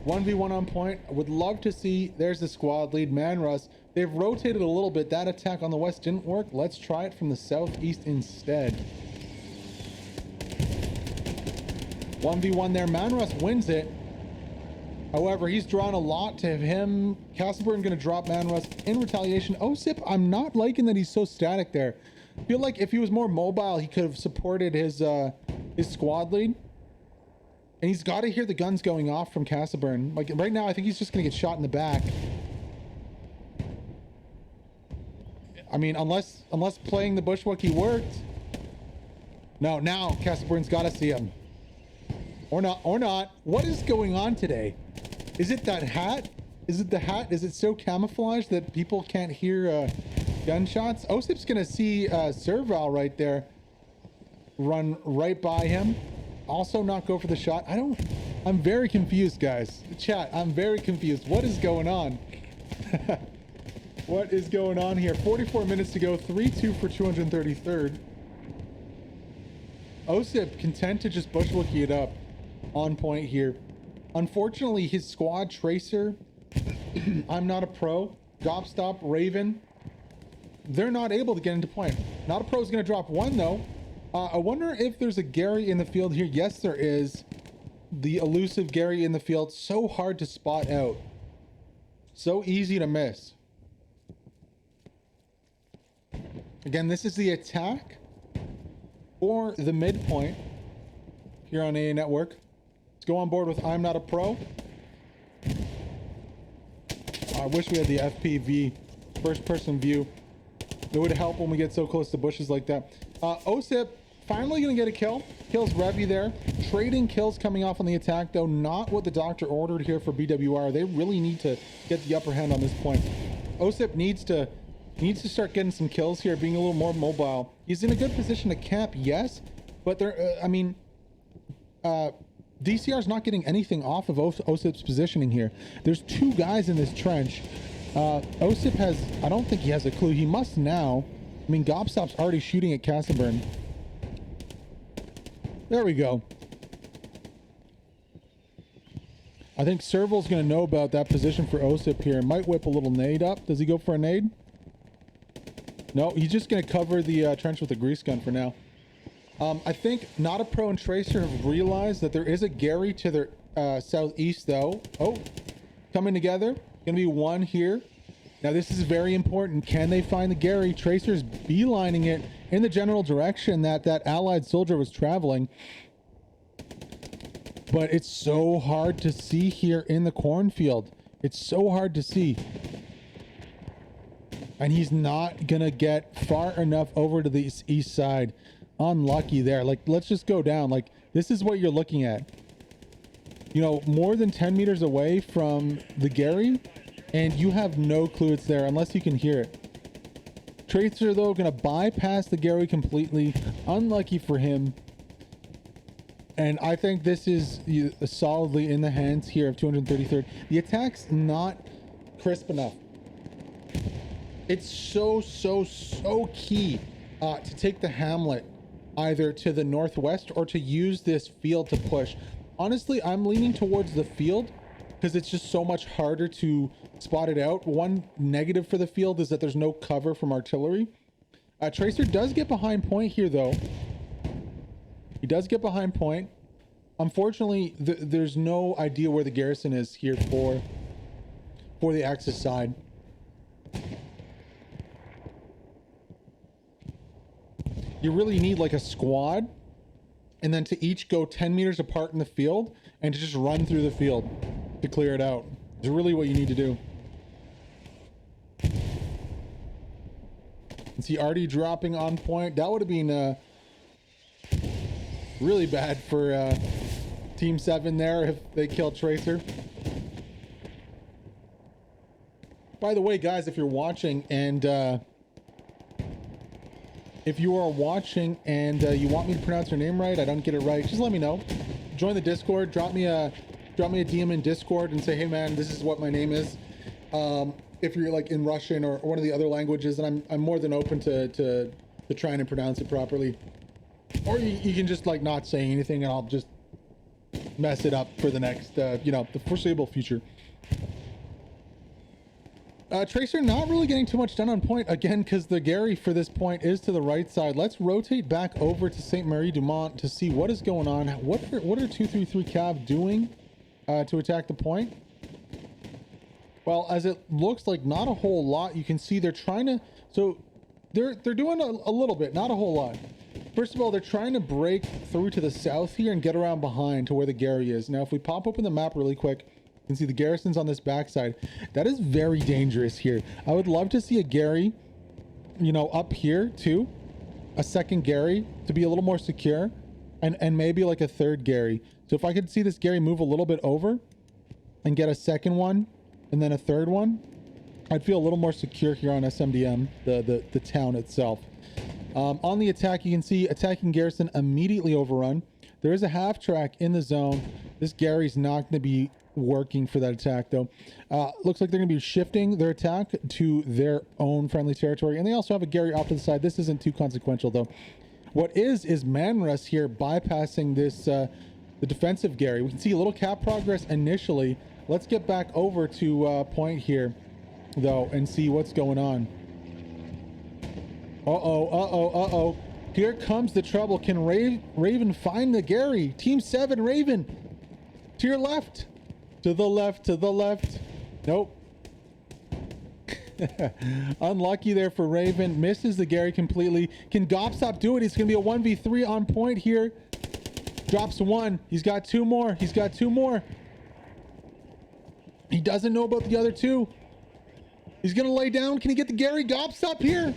1v1 on point. I would love to see, there's the squad lead, Manrus. They've rotated a little bit. That attack on the west didn't work. Let's try it from the southeast instead. 1v1 there. Manrus wins it. However, he's drawn a lot to him. Castleburn going to drop Manrus in retaliation. Osip, I'm not liking that he's so static there. I feel like if he was more mobile, he could have supported his squad lead. And he's got to hear the guns going off from Castleburn. Like right now, I think he's just going to get shot in the back. I mean, unless playing the Bushwookie worked. No, now Castleburn's got to see him. Or not. What is going on today? Is it that hat? Is it the hat? Is it so camouflaged that people can't hear gunshots? Osip's gonna see Serval right there run right by him. Also not go for the shot. I'm very confused, guys. Chat, I'm very confused. What is going on? What is going on here? 44 minutes to go. 3-2 for 233rd. Osip content to just Bushwookie it up. On point here. Unfortunately, his squad tracer, I'm not a pro, Gobstop, Raven, they're not able to get into point. Not a pro is going to drop one though. I wonder if there's a Gary in the field here. Yes, there is. The elusive Gary in the field. So hard to spot out. So easy to miss. Again, this is the attack or the midpoint here on AA Network. Go on board with I'm Not a Pro. I wish we had the FPV, first person view. It would help when we get so close to bushes like that. OSIP finally gonna get a kill. Kills Revy there. Trading kills coming off on the attack though. Not what the doctor ordered here for BWR. They really need to get the upper hand on this point. OSIP needs to start getting some kills here, being a little more mobile. He's in a good position to camp, yes, but there, I mean, DCR's not getting anything off of OSIP's positioning here. There's two guys in this trench. OSIP has, I don't think he has a clue. He must now. I mean, Gobstop's already shooting at Castleburn. There we go. I think Serval's going to know about that position for OSIP here. Might whip a little nade up. Does he go for a nade? No, he's just going to cover the trench with a grease gun for now. I think Not a Pro and Tracer have realized that there is a Gary to their southeast though. Oh, coming together. Going to be one here. Now this is very important. Can they find the Gary? Tracer's beelining it in the general direction that that allied soldier was traveling. But it's so hard to see here in the cornfield. It's so hard to see. And he's not going to get far enough over to the east side. Unlucky there. Like, let's just go down. Like, this is what you're looking at. You know, more than 10 meters away from the Gary, and you have no clue it's there unless you can hear it. Tracer, though, going to bypass the Gary completely. Unlucky for him. And I think this is solidly in the hands here of 233rd. The attack's not crisp enough. It's so key to take the hamlet either to the northwest or to use this field to push. Honestly, I'm leaning towards the field because it's just so much harder to spot it out. One negative for the field is that there's no cover from artillery. Tracer does get behind point here though. He does get behind point. Unfortunately, there's no idea where the garrison is here for the Axis side. You really need like a squad and then to each go 10 meters apart in the field and to just run through the field to clear it out. It's really what you need to do. And see Artie dropping on point. That would have been really bad for Team 7 there if they killed Tracer. By the way, guys, if you're watching and you want me to pronounce your name right, I don't get it right, just let me know. Join the Discord, drop me a DM in Discord and say, hey man, this is what my name is. If you're like in Russian or one of the other languages, and I'm more than open to trying to pronounce it properly. Or you can just like not say anything and I'll just mess it up for the next, the foreseeable future. Tracer not really getting too much done on point again because the Gary for this point is to the right side. Let's rotate back over to Saint Marie Du Mont to see what is going on. What are 233 Cav doing to attack the point? Well, as it looks like not a whole lot. You can see they're trying to, so they're doing a little bit, not a whole lot. First of all, they're trying to break through to the south here and get around behind to where the Gary is. Now, if we pop open the map really quick, you can see the garrison's on this backside. That is very dangerous here. I would love to see a Gary, up here too. A second Gary to be a little more secure, and maybe like a third Gary. So if I could see this Gary move a little bit over and get a second one and then a third one, I'd feel a little more secure here on SMDM, the town itself. On the attack, you can see attacking garrison immediately overrun. There is a half track in the zone. This Gary's not going to be working for that attack though. Looks like they're going to be shifting their attack to their own friendly territory, and they also have a Gary off to the side. This isn't too consequential though. What is Manrus here bypassing this the defensive Gary. We can see a little cap progress initially. Let's get back over to point here though and see what's going on. Uh-oh. Here comes the trouble. Can Raven find the Gary? Team 7, Raven. To your left. To the left. Nope. Unlucky there for Raven. Misses the Gary completely. Can Gobstop do it? It's going to be a 1v3 on point here. Drops one. He's got two more. He doesn't know about the other two. He's going to lay down. Can he get the Gary? Gops up here.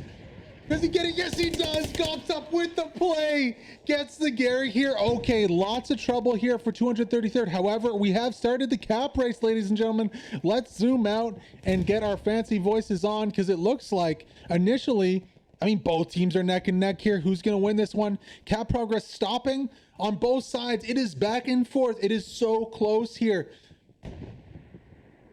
Does he get it? Yes, he does. Gops up with the play. Gets the Gary here. Okay, lots of trouble here for 233rd. However, we have started the cap race, ladies and gentlemen. Let's zoom out and get our fancy voices on, because it looks like initially, I mean, both teams are neck and neck here. Who's going to win this one? Cap progress stopping on both sides. It is back and forth. It is so close here.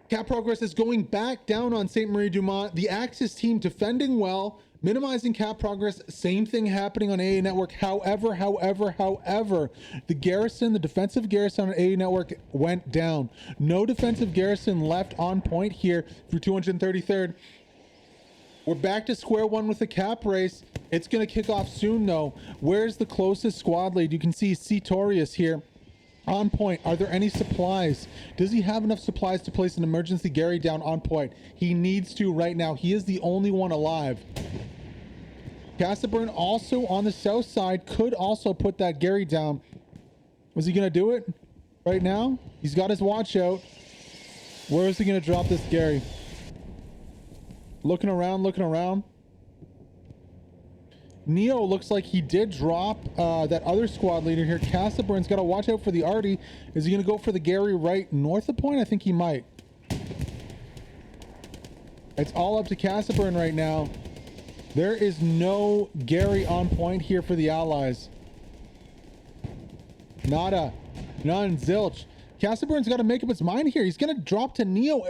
Cap progress is going back down on Saint Marie Du Mont. The Axis team defending well, minimizing cap progress. Same thing happening on AA Network. However, the garrison, the defensive garrison on AA Network went down. No defensive garrison left on point here for 233rd. We're back to square one with the cap race. It's going to kick off soon, though. Where's the closest squad lead? You can see Cetorius here on point. Are there any supplies? Does he have enough supplies to place an emergency Gary down on point? He needs to right now. He is the only one alive. Cassaburn also on the south side could also put that Gary down. Was he going to do it right now? He's got his watch out. Where is he going to drop this Gary? Looking around. Neo looks like he did drop that other squad leader here. Cassaburn's got to watch out for the Artie. Is he going to go for the Gary right north of point? I think he might. It's all up to Cassaburn right now. There is no Gary on point here for the Allies. Nada. None. Zilch. Cassaburn's got to make up his mind here. He's going to drop to Neo,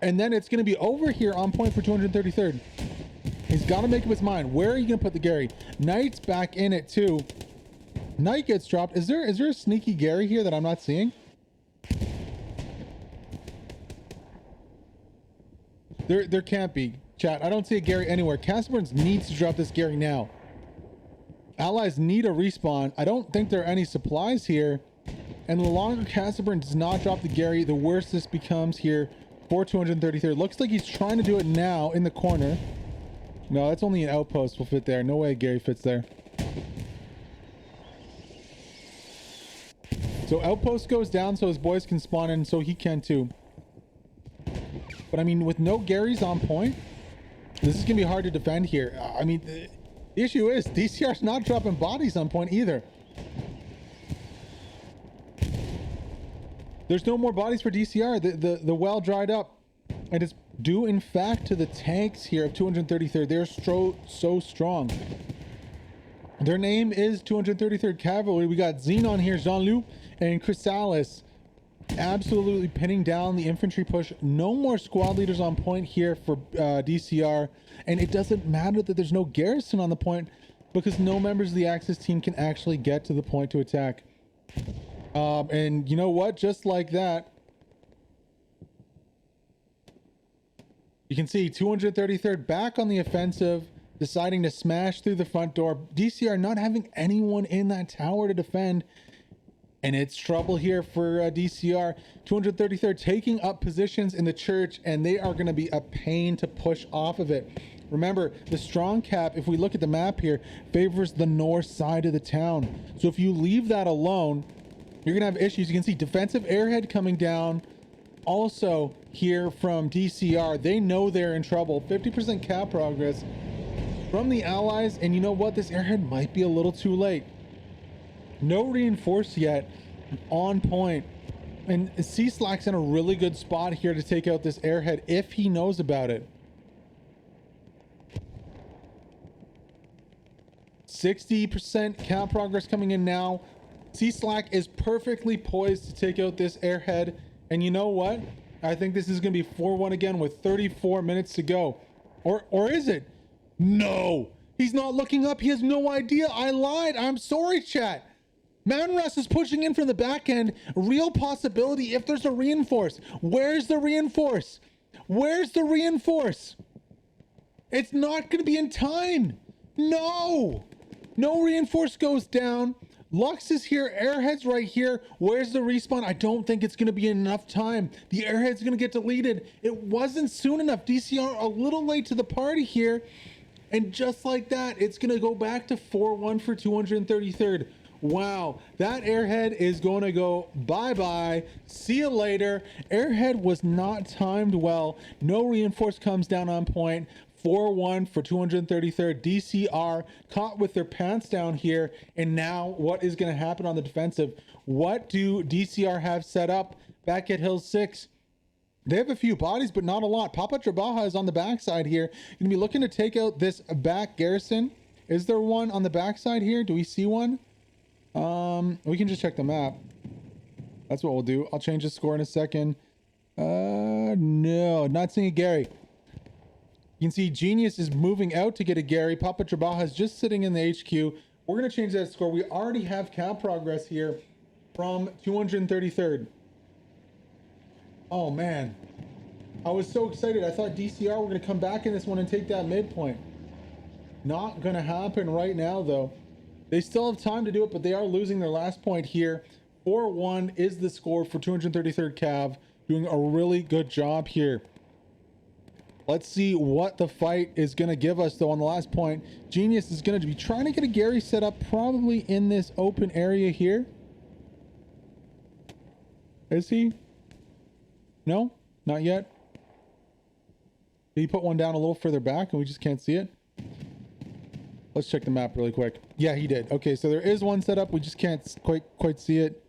and then it's going to be over here on point for 233rd. He's got to make up his mind. Where are you going to put the Gary? Knight's back in it too. Knight gets dropped. Is there a sneaky Gary here that I'm not seeing? There can't be. Chat, I don't see a Gary anywhere. Casperns needs to drop this Gary now. Allies need a respawn. I don't think there are any supplies here. And the longer Caspern does not drop the Gary, the worse this becomes here for 233rd. Looks like he's trying to do it now in the corner. No, that's only an outpost will fit there. No way Gary fits there. So outpost goes down so his boys can spawn in, so he can too. But I mean, with no Garys on point, this is gonna be hard to defend here. I mean, the issue is DCR's not dropping bodies on point either. There's no more bodies for DCR. The well dried up, and it's due in fact to the tanks here of 233rd. They're so strong. Their name is 233rd Cavalry. We got Xenon here, Jean-Luc, and Chrysalis absolutely pinning down the infantry push. No more squad leaders on point here for DCR, and it doesn't matter that there's no garrison on the point because no members of the Axis team can actually get to the point to attack. And you know what? Just like that, you can see 233rd back on the offensive, deciding to smash through the front door. DCR not having anyone in that tower to defend, and it's trouble here for DCR. 233rd taking up positions in the church, and they are going to be a pain to push off of it. Remember, the strong cap, if we look at the map here, favors the north side of the town. So if you leave that alone, you're going to have issues. You can see defensive airhead coming down. Also here from DCR, they know they're in trouble. 50% cap progress from the Allies, and you know what? This airhead might be a little too late. No reinforce yet on point, and C-Slack's in a really good spot here to take out this airhead if he knows about it. 60% cap progress coming in now. C-Slack is perfectly poised to take out this airhead, and you know what? I think this is going to be 4-1 again with 34 minutes to go. Or is it? No! He's not looking up. He has no idea. I lied. I'm sorry, chat. Manrus is pushing in from the back end. Real possibility if there's a reinforce. Where's the reinforce? Where's the reinforce? It's not going to be in time. No! No reinforce goes down. Lux is here, airhead's right here. Where's the respawn? I don't think it's going to be enough time. The airhead's going to get deleted. It wasn't soon enough. DCR a little late to the party here. And just like that, it's going to go back to 4-1 for 233rd. Wow, that airhead is going to go bye-bye. See you later. Airhead was not timed well. No reinforce comes down on point. 4-1 for 233rd. DCR caught with their pants down here. And now what is going to happen on the defensive? What do DCR have set up back at Hill 6? They have a few bodies, but not a lot. Papa Trabaja is on the backside here. Going to be looking to take out this back garrison. Is there one on the backside here? Do we see one? We can just check the map. That's what we'll do. I'll change the score in a second. No, not seeing a Gary. You can see Genius is moving out to get a Gary. Papa Trabaja is just sitting in the HQ. We're going to change that score. We already have cap progress here from 233rd. Oh, man. I was so excited. I thought DCR were going to come back in this one and take that midpoint. Not going to happen right now, though. They still have time to do it, but they are losing their last point here. 4-1 is the score for 233rd Cav. Doing a really good job here. Let's see what the fight is going to give us, though, on the last point. Genius is going to be trying to get a Gary set up probably in this open area here. Is he? No? Not yet? Did he put one down a little further back and we just can't see it? Let's check the map really quick. Yeah, he did. Okay, so there is one set up. We just can't quite see it.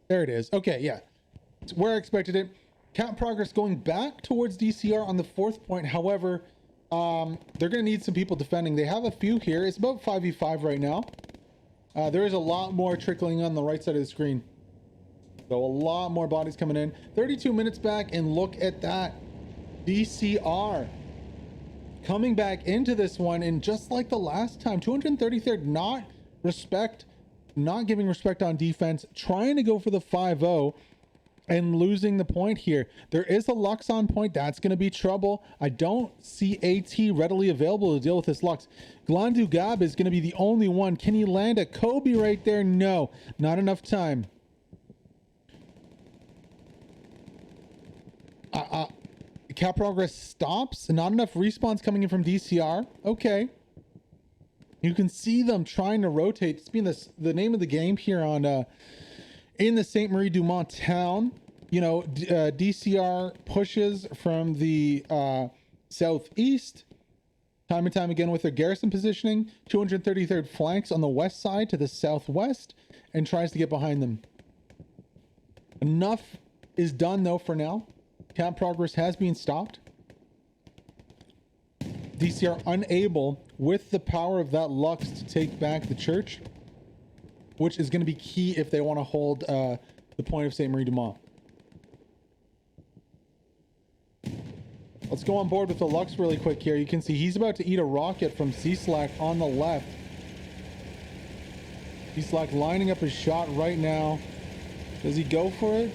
There it is. Okay, yeah. It's where I expected it. Cap progress going back towards DCR on the 4th point. However, they're going to need some people defending. They have a few here. It's about 5v5 right now. There is a lot more trickling on the right side of the screen. So a lot more bodies coming in. 32 minutes back, and look at that. DCR coming back into this one, and just like the last time, 233rd not giving respect on defense, trying to go for the 5-0 and losing the point here. There is a Lux on point. That's going to be trouble. I don't see AT readily available to deal with this Lux. Glandu Gab is going to be the only one. Can he land a Kobe right there? No, not enough time. Cap progress stops. Not enough respawns coming in from DCR. Okay. You can see them trying to rotate. It's been the name of the game here on in the Saint Marie Du Mont town. You know, DCR pushes from the southeast time and time again with their garrison positioning. 233rd flanks on the west side to the southwest and tries to get behind them. Enough is done though for now. Cap progress has been stopped. DCR unable with the power of that Lux to take back the church, which is going to be key if they want to hold the point of Saint Marie Du Mont. Let's go on board with the Lux really quick here. You can see he's about to eat a rocket from C-Slack on the left. C-Slack lining up his shot right now. Does he go for it?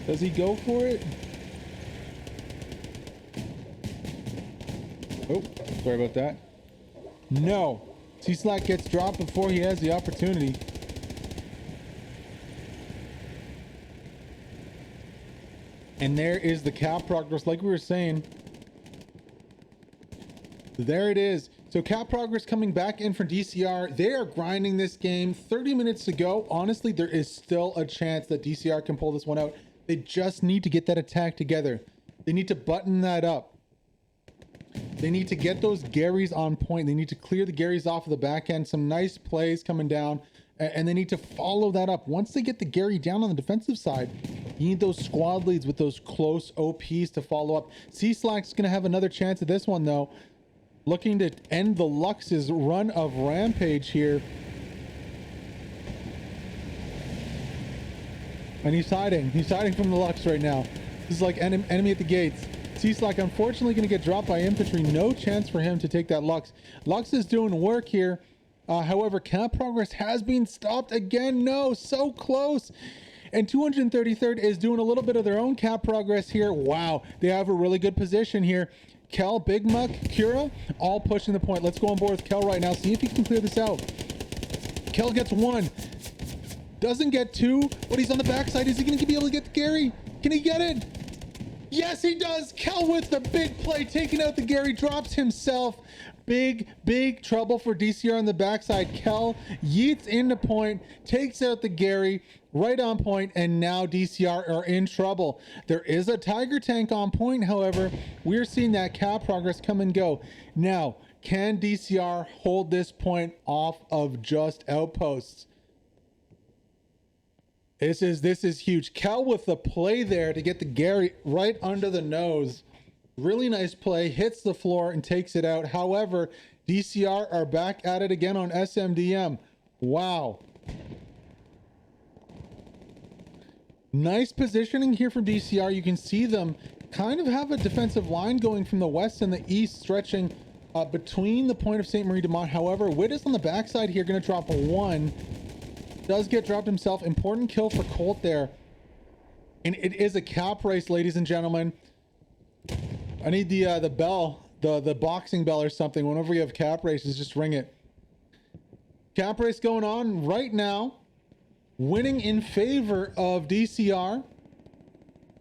Does he go for it? Oh, sorry about that. No. C-Slack gets dropped before he has the opportunity. And there is the cap progress, like we were saying. There it is. So cap progress coming back in for DCR. They are grinding this game. 30 minutes to go. Honestly, there is still a chance that DCR can pull this one out. They just need to get that attack together. They need to button that up. They need to get those Garys on point. They need to clear the Garys off of the back end. Some nice plays coming down. And they need to follow that up. Once they get the Gary down on the defensive side, you need those squad leads with those close OPs to follow up. C-Slack's going to have another chance at this one, though. Looking to end the Lux's run of rampage here. And he's hiding. He's hiding from the Lux right now. This is like enemy at the gates. C-Slack unfortunately going to get dropped by infantry. No chance for him to take that Lux. Lux is doing work here. However, cap progress has been stopped again. No, so close. And 233rd is doing a little bit of their own cap progress here. Wow, they have a really good position here. Kel, Big Muck, Kira, all pushing the point. Let's go on board with Kel right now. See if he can clear this out. Kel gets one. Doesn't get two, but he's on the backside. Is he going to be able to get the Gary? Can he get it? Yes, he does. Kel with the big play, taking out the Gary, drops himself. Big trouble for DCR on the backside. Kel yeets into point, takes out the Gary, right on point, and now DCR are in trouble. There is a Tiger tank on point, however. We're seeing that cap progress come and go. Now, can DCR hold this point off of just outposts? This is huge. Kel with the play there to get the Gary right under the nose. Really nice play, hits the floor and takes it out. However, DCR are back at it again on SMDM. Wow. Nice positioning here from DCR. You can see them kind of have a defensive line going from the west and the east, stretching between the point of Saint Marie Du Mont. However, Witt is on the backside here, going to drop a 1. Does get dropped himself. Important kill for Colt there. And it is a cap race, ladies and gentlemen. I need the bell, the boxing bell or something. Whenever we have cap races, just ring it. Cap race going on right now. Winning in favor of DCR.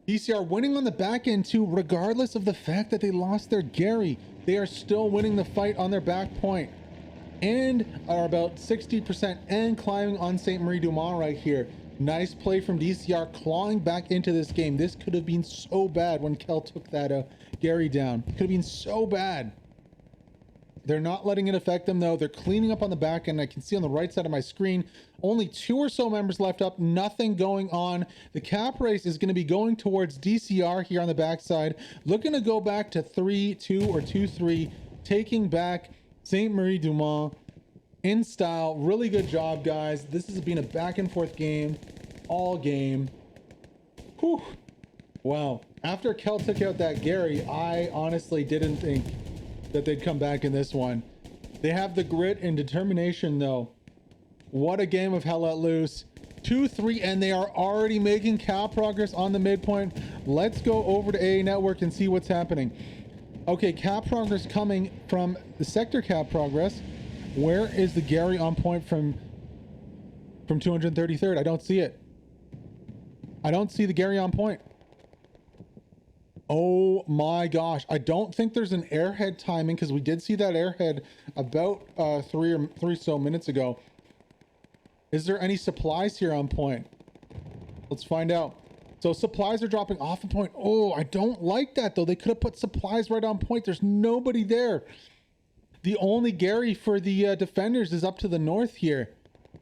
DCR winning on the back end too, regardless of the fact that they lost their Gary. They are still winning the fight on their back point. And are about 60% and climbing on Saint Marie Du Mont right here. Nice play from DCR, clawing back into this game. This could have been so bad when Kel took that Gary down. It could have been so bad. They're not letting it affect them though. They're cleaning up on the back end. I can see on the right side of my screen, only 2 or so members left up, nothing going on. The cap race is going to be going towards DCR here on the backside, looking to go back to 3-2 or 2-3, taking back Saint Marie Du Mont in style. Really good job, guys. This has been a back and forth game all game. Whew. Wow. After Kel took out that Gary, I honestly didn't think that they'd come back in this one. They have the grit and determination though. What a game of hell let loose. 2-3, and they are already making cap progress on the midpoint. Let's go over to AA Network and see what's happening. Okay, cap progress coming from the sector cap progress. Where is the Gary on point from 233rd? I don't see it. I don't see the Gary on point. Oh my gosh. I don't think there's an airhead timing, because we did see that airhead about 3 so minutes ago. Is there any supplies here on point? Let's find out. So supplies are dropping off a point. Oh, I don't like that though. They could have put supplies right on point. There's nobody there. The only Gary for the defenders is up to the north here.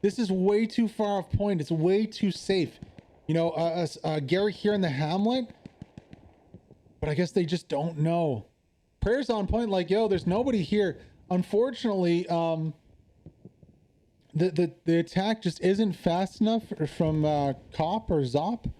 This is way too far off point. It's way too safe. You know, Gary here in the hamlet. But I guess they just don't know. Prayer's on point like, yo, there's nobody here. Unfortunately, the attack just isn't fast enough from Cop or Zop.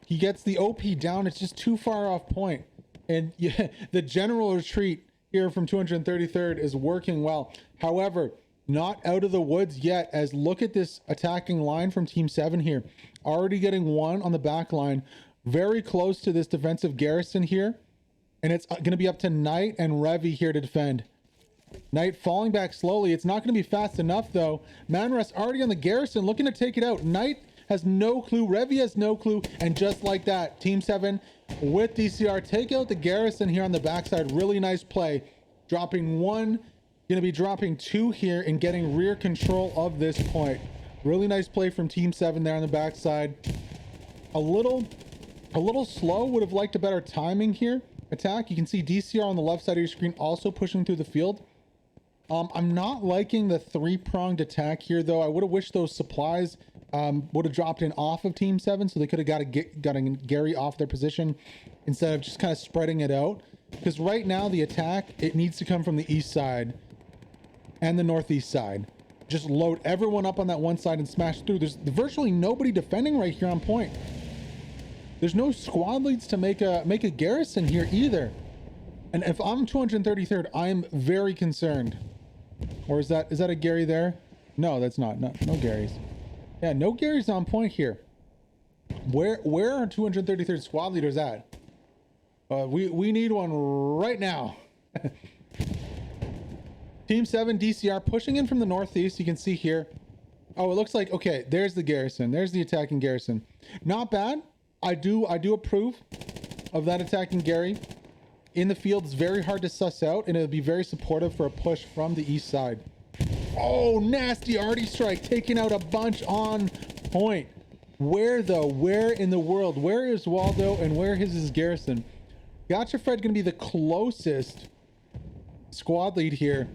He gets the OP down. It's just too far off point. And yeah, the general retreat here from 233rd is working well. However, not out of the woods yet, as look at this attacking line from Team 7 here. Already getting 1 on the back line. Very close to this defensive garrison here. And it's going to be up to Knight and Revy here to defend. Knight falling back slowly. It's not going to be fast enough though. Manrest already on the garrison, looking to take it out. Knight has no clue. Revy has no clue. And just like that, Team 7 with DCR take out the garrison here on the backside. Really nice play. Dropping 1. Going to be dropping 2 here and getting rear control of this point. Really nice play from Team 7 there on the backside. A little slow. Would have liked a better timing here. Attack. You can see DCR on the left side of your screen also pushing through the field. I'm not liking the 3-pronged attack here though. I would have wished those supplies would have dropped in off of Team 7, so they could have gotten Gary off their position instead of just kind of spreading it out. Because right now the attack, it needs to come from the east side and the northeast side. Just load everyone up on that one side and smash through. There's virtually nobody defending right here on point. There's no squad leads to make a garrison here either. And if I'm 233rd, I'm very concerned. Or is that a Gary there? No, that's not. No Garys. Yeah, no Garys on point here. Where are 233rd squad leaders at? We need one right now. Team 7 DCR pushing in from the northeast. You can see here. Oh, it looks like, okay, there's the garrison. There's the attacking garrison. Not bad. I do approve of that attacking Gary. In the field, it's very hard to suss out, and it would be very supportive for a push from the east side. Oh, nasty arty strike, taking out a bunch on point. Where though? Where in the world? Where is Waldo and where is his garrison? Gotcha Fred going to be the closest squad lead here.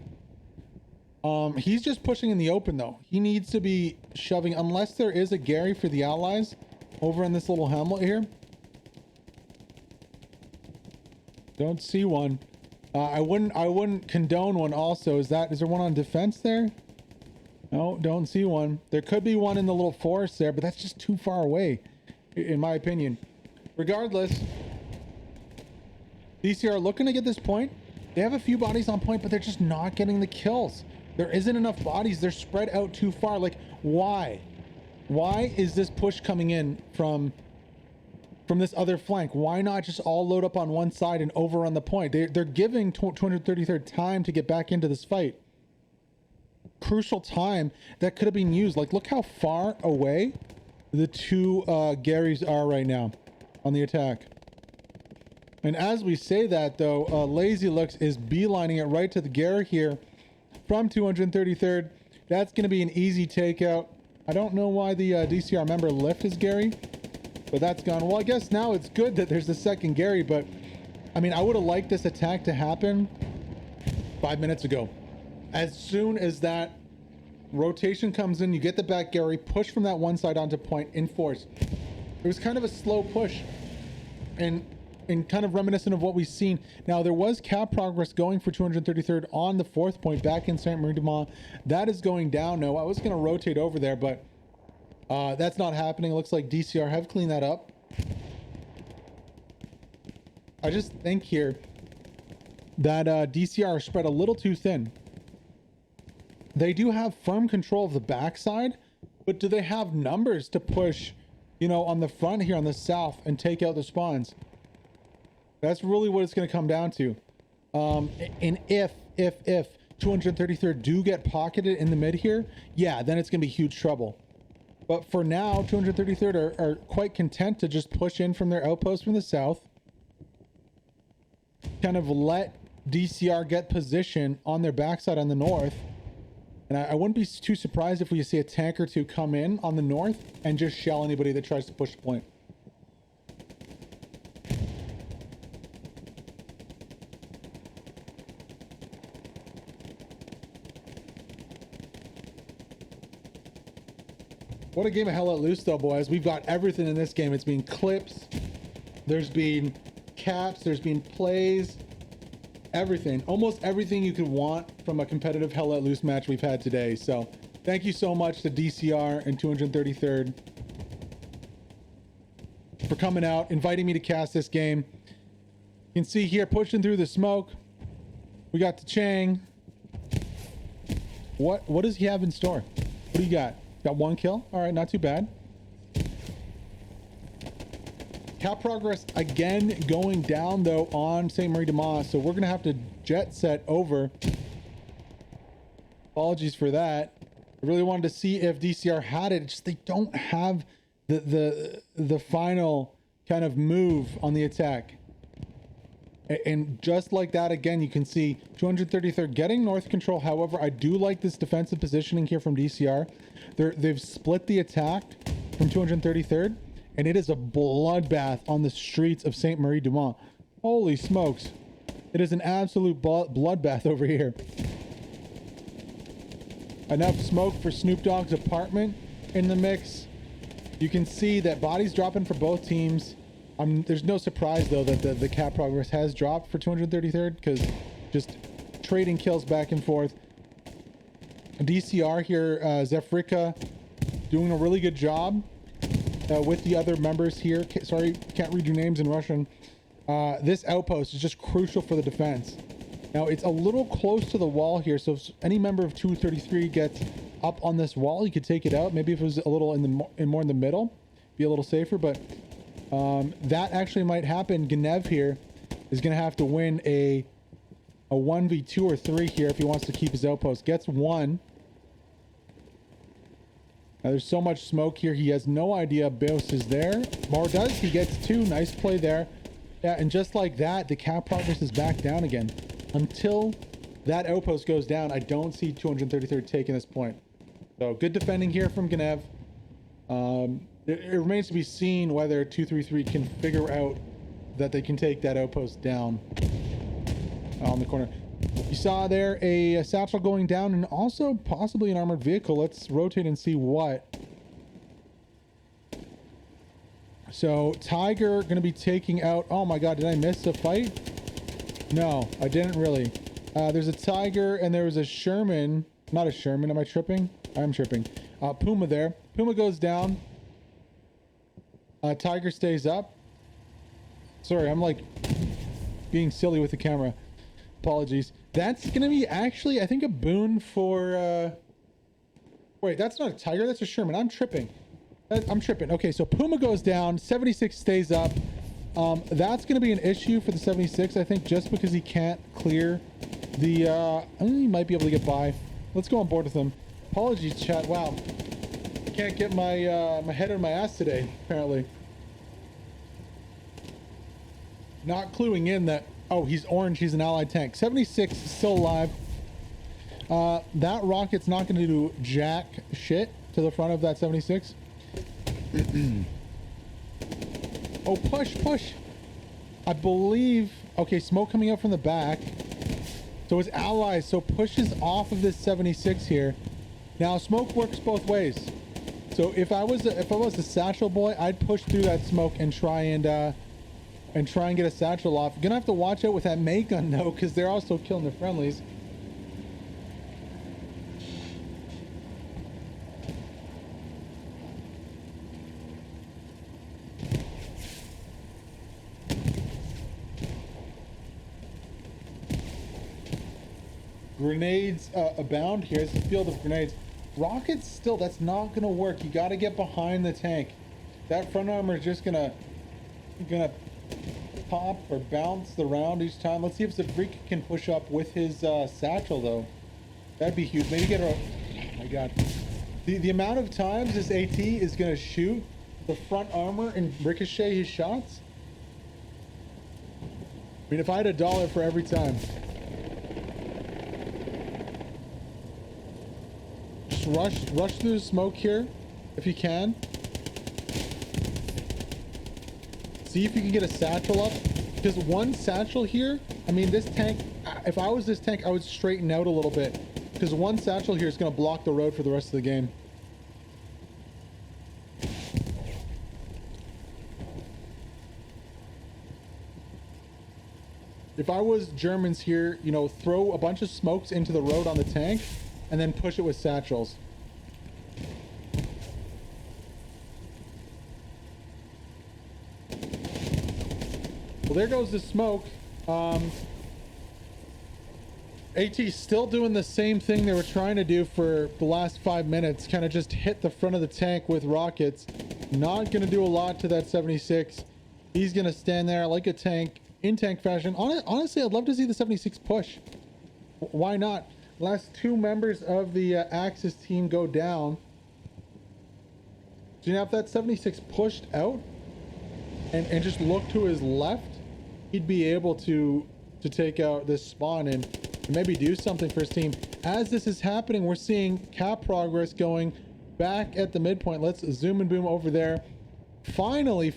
He's just pushing in the open though. He needs to be shoving, unless there is a Gary for the allies over in this little hamlet here. Don't see one. I wouldn't condone one also. Is there one on defense there? No, don't see one. There could be one in the little forest there, but that's just too far away, in my opinion. Regardless, DCR looking to get this point. They have a few bodies on point, but they're just not getting the kills. There isn't enough bodies. They're spread out too far. Like, why? Why is this push coming in from this other flank? Why not just all load up on one side and overrun the point? They're giving 233rd time to get back into this fight. Crucial time that could have been used. Like, look how far away the two Garys are right now on the attack. And as we say that though, Lazy Looks is beelining it right to the Gary here from 233rd. That's going to be an easy takeout. I don't know why the DCR member left his Gary, but that's gone. Well, I guess now it's good that there's the second Gary, but I mean, I would have liked this attack to happen 5 minutes ago. As soon as that rotation comes in, you get the back Gary, push from that one side onto point, enforce. It was kind of a slow push and kind of reminiscent of what we've seen. Now, there was cap progress going for 233rd on the fourth point back in Saint Marie Du Mont. That is going down now. I was going to rotate over there, but that's not happening. It looks like DCR have cleaned that up. I just think here that DCR are spread a little too thin. They do have firm control of the backside, but do they have numbers to push, you know, on the front here on the south and take out the spawns? That's really what it's going to come down to. And if 233rd do get pocketed in the mid here, yeah, then it's going to be huge trouble. But for now, 233rd are quite content to just push in from their outpost from the south. Kind of let DCR get position on their backside on the north. And I wouldn't be too surprised if we see a tank or two come in on the north and just shell anybody that tries to push the point. What a game of Hell Let Loose though, boys. We've got everything in this game. It's been clips, there's been caps, there's been plays, everything. Almost everything you could want from a competitive Hell Let Loose match we've had today. So thank you so much to DCR and 233rd for coming out, inviting me to cast this game. You can see here, pushing through the smoke, we got the Chang. What does he have in store? What do you got? Got one kill. All right, not too bad. Cap progress again going down though on Saint Marie Du Mont, so we're gonna have to jet set over. Apologies for that. I really wanted to see if DCR had it. It's just they don't have the final kind of move on the attack. And just like that, again, you can see 233rd getting north control. However, I do like this defensive positioning here from DCR. They've split the attack from 233rd, and it is a bloodbath on the streets of Saint Marie Du Mont. Holy smokes. It is an absolute bloodbath over here. Enough smoke for Snoop Dogg's apartment in the mix. You can see that bodies dropping for both teams. There's no surprise though that the cap progress has dropped for 233rd, because just trading kills back and forth. DCR here, Zefrika doing a really good job with the other members here. Sorry, can't read your names in Russian. This outpost is just crucial for the defense. Now it's a little close to the wall here, so if any member of 233 gets up on this wall, you could take it out. Maybe if it was a little more in the middle, be a little safer, but that actually might happen. Genev here is going to have to win a 1v2 or 3 here if he wants to keep his outpost. Gets one. Now, there's so much smoke here. He has no idea Bios is there. Or does. He gets 2. Nice play there. Yeah, and just like that, the cap progress is back down again. Until that outpost goes down, I don't see 233rd taking this point. So good defending here from Gnev. It remains to be seen whether 233 can figure out that they can take that outpost down on the corner. You saw there a satchel going down and also possibly an armored vehicle. Let's rotate and see what. So Tiger going to be taking out... Oh my god, did I miss a fight? No, I didn't really. There's a Tiger and there was a Sherman. Not a Sherman, am I tripping? I'm tripping. Puma there. Puma goes down. Tiger stays up. Sorry, I'm like being silly with the camera. Apologies. That's gonna be actually, I think, a boon for wait, that's not a Tiger, that's a Sherman. I'm tripping. Okay, so Puma goes down, 76 stays up. That's gonna be an issue for the 76, I think, just because he can't clear the he might be able to get by. Let's go on board with him. Apologies, chat. Wow, I can't get my my head in my ass today, apparently. Not cluing in that, oh, he's orange, he's an allied tank. 76 is still alive. That rocket's not going to do jack shit to the front of that 76. Oh, push. I believe, okay, smoke coming out from the back. So it's allies, so pushes off of this 76 here. Now, smoke works both ways. So if I was a satchel boy, I'd push through that smoke and try and get a satchel off. Gonna have to watch out with that May gun though, because they're also killing the friendlies. Grenades abound here. It's a field of grenades. Rockets still, that's not gonna work. You gotta get behind the tank. That front armor is just gonna pop or bounce the round each time. Let's see if Zabrik can push up with his satchel though. That'd be huge. Maybe get a... Oh my god. The amount of times this AT is gonna shoot the front armor and ricochet his shots. I mean, if I had $1 for every time. Just rush through the smoke here if you can. See if you can get a satchel up, because one satchel here, I mean, this tank, if I was this tank, I would straighten out a little bit, because one satchel here is going to block the road for the rest of the game. If I was Germans here, you know, throw a bunch of smokes into the road on the tank and then push it with satchels. Well, there goes the smoke. AT still doing the same thing they were trying to do for the last 5 minutes. Kind of just hit the front of the tank with rockets. Not going to do a lot to that 76. He's going to stand there like a tank, in tank fashion. Honestly, I'd love to see the 76 push. Why not? Last 2 members of the Axis team go down. So, you know, if that 76 pushed out and just looked to his left, he'd be able to take out this spawn and maybe do something for his team. As this is happening, we're seeing cap progress going back at the midpoint. Let's zoom and boom over there. Finally,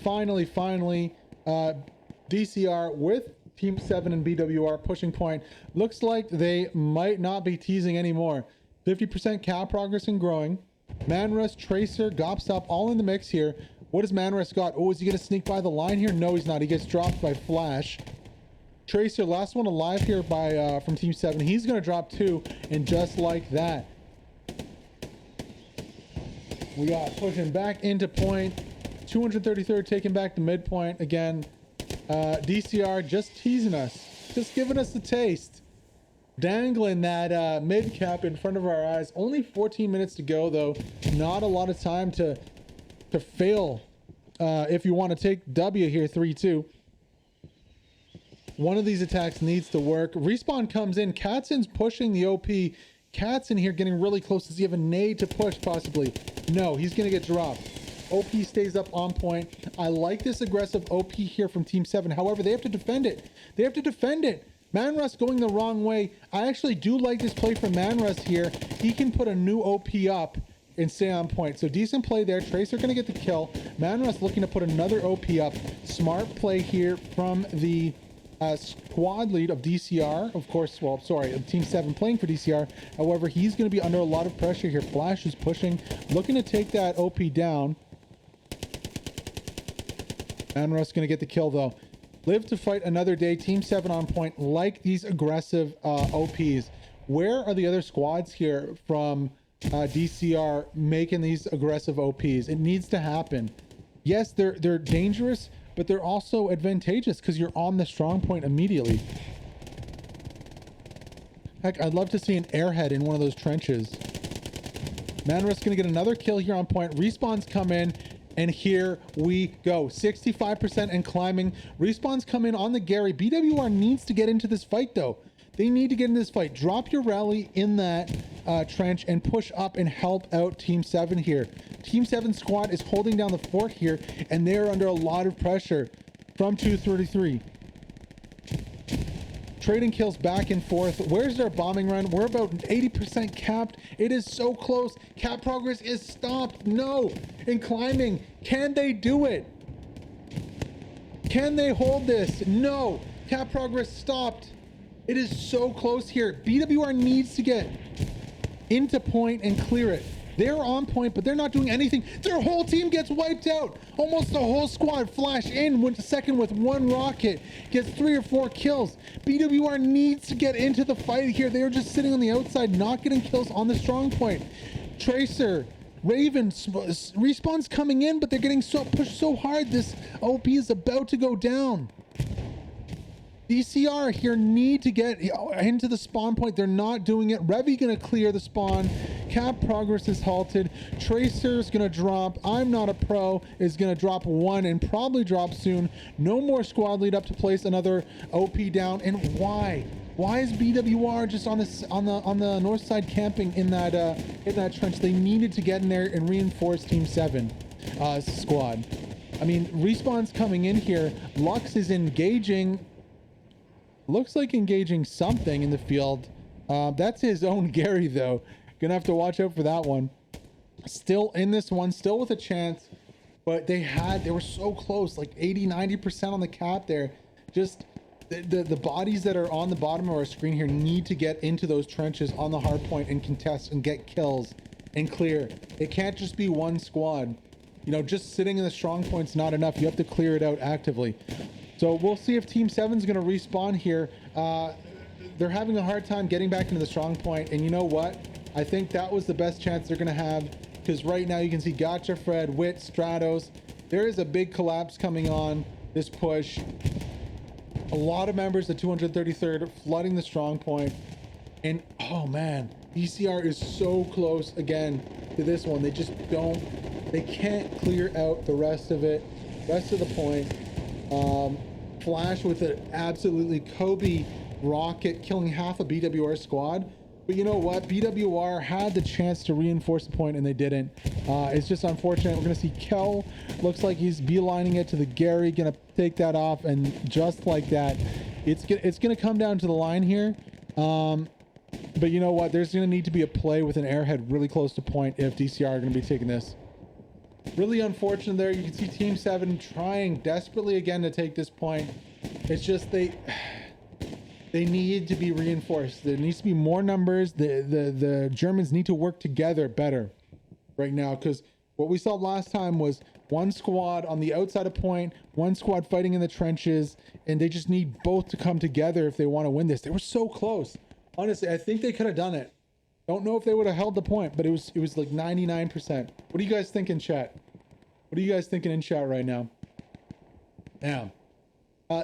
DCR with Team 7 and BWR pushing point. Looks like they might not be teasing anymore. 50% cap progress and growing. Manrus, Tracer, Gopstop all in the mix here. What does Manrus got? Oh, is he going to sneak by the line here? No, he's not. He gets dropped by Flash. Tracer, last one alive here by from Team 7. He's going to drop 2, and just like that, we got pushing back into point. 233rd taking back the midpoint again. DCR just teasing us, just giving us a taste, dangling that mid cap in front of our eyes. Only 14 minutes to go though. Not a lot of time to fail if you want to take W here. 3-2. One of these attacks needs to work. Respawn comes in. Katzin's pushing the OP Cat's in here getting really close. Does he have a nade to push possibly? No, he's going to get dropped. OP stays up on point. I like this aggressive OP here from Team 7. However, they have to defend it. They have to defend it. Manrus going the wrong way. I actually do like this play from Manrus here. He can put a new OP up and stay on point. So decent play there. Tracer going to get the kill. Manrus looking to put another OP up. Smart play here from the squad lead of DCR. Of course, well, sorry, of Team 7 playing for DCR. However, he's going to be under a lot of pressure here. Flash is pushing, looking to take that OP down. Manrus going to get the kill though. Live to fight another day. Team 7 on point. Like these aggressive OPs. Where are the other squads here from DCR making these aggressive OPs? It needs to happen. Yes, they're dangerous, but they're also advantageous because you're on the strong point immediately. Heck, I'd love to see an airhead in one of those trenches. Manrus going to get another kill here on point. Respawns come in. And here we go. 65% and climbing. Respawns come in on the Gary. BWR needs to get into this fight, though. They need to get in this fight. Drop your rally in that trench and push up and help out Team 7 here. Team 7 squad is holding down the fort here, and they're under a lot of pressure from 233. Trading kills back and forth. Where's their bombing run? We're about 80% capped. It is so close. Cap progress is stopped. No. In climbing. Can they do it? Can they hold this? No. Cap progress stopped. It is so close here. BWR needs to get into point and clear it. They're on point, but they're not doing anything. Their whole team gets wiped out. Almost the whole squad flash in with second with one rocket. Gets 3 or 4 kills. BWR needs to get into the fight here. They are just sitting on the outside, not getting kills on the strong point. Tracer, Raven, respawns coming in, but they're getting pushed so hard. This OP is about to go down. DCR here need to get into the spawn point. They're not doing it. Revy gonna clear the spawn. Cap progress is halted. Tracer's gonna drop. I'm not a pro is gonna drop 1 and probably drop soon. No more squad lead up to place another OP down. And why? Why is BWR just on the north side camping in that trench? They needed to get in there and reinforce Team 7 squad. I mean, respawn's coming in here. Lux is engaging. Looks like engaging something in the field. That's his own Gary, though. Gonna have to watch out for that one. Still in this one, still with a chance, but they were so close, like 80-90% on the cap there. Just the bodies that are on the bottom of our screen here need to get into those trenches on the hard point and contest and get kills and clear. It can't just be one squad. You know, just sitting in the strong point's not enough. You have to clear it out actively. So we'll see if Team 7 is going to respawn here. They're having a hard time getting back into the strong point, and you know what? I think that was the best chance they're going to have, because right now you can see Gotcha, Fred, Wit, Stratos. There is a big collapse coming on this push. A lot of members of 233rd flooding the strong point, and oh man, DCR is so close again to this one. They just they can't clear out the rest of it, rest of the point. Flash with an absolutely Kobe rocket killing half a BWR squad. But you know what? BWR had the chance to reinforce the point and they didn't. It's just unfortunate. We're going to see Kel. Looks like he's beelining it to the Gary. Going to take that off. And just like that, it's going to come down to the line here. But you know what? There's going to need to be a play with an airhead really close to point if DCR are going to be taking this. Really unfortunate there. You can see Team 7 trying desperately again to take this point. It's just they need to be reinforced. There needs to be more numbers. The Germans need to work together better right now, because what we saw last time was one squad on the outside of point, one squad fighting in the trenches, and they just need both to come together if they want to win this. They were so close. Honestly, I think they could have done it. Don't know if they would have held the point, but it was like 99%. What do you guys think in chat? What are you guys thinking in chat right now? Damn.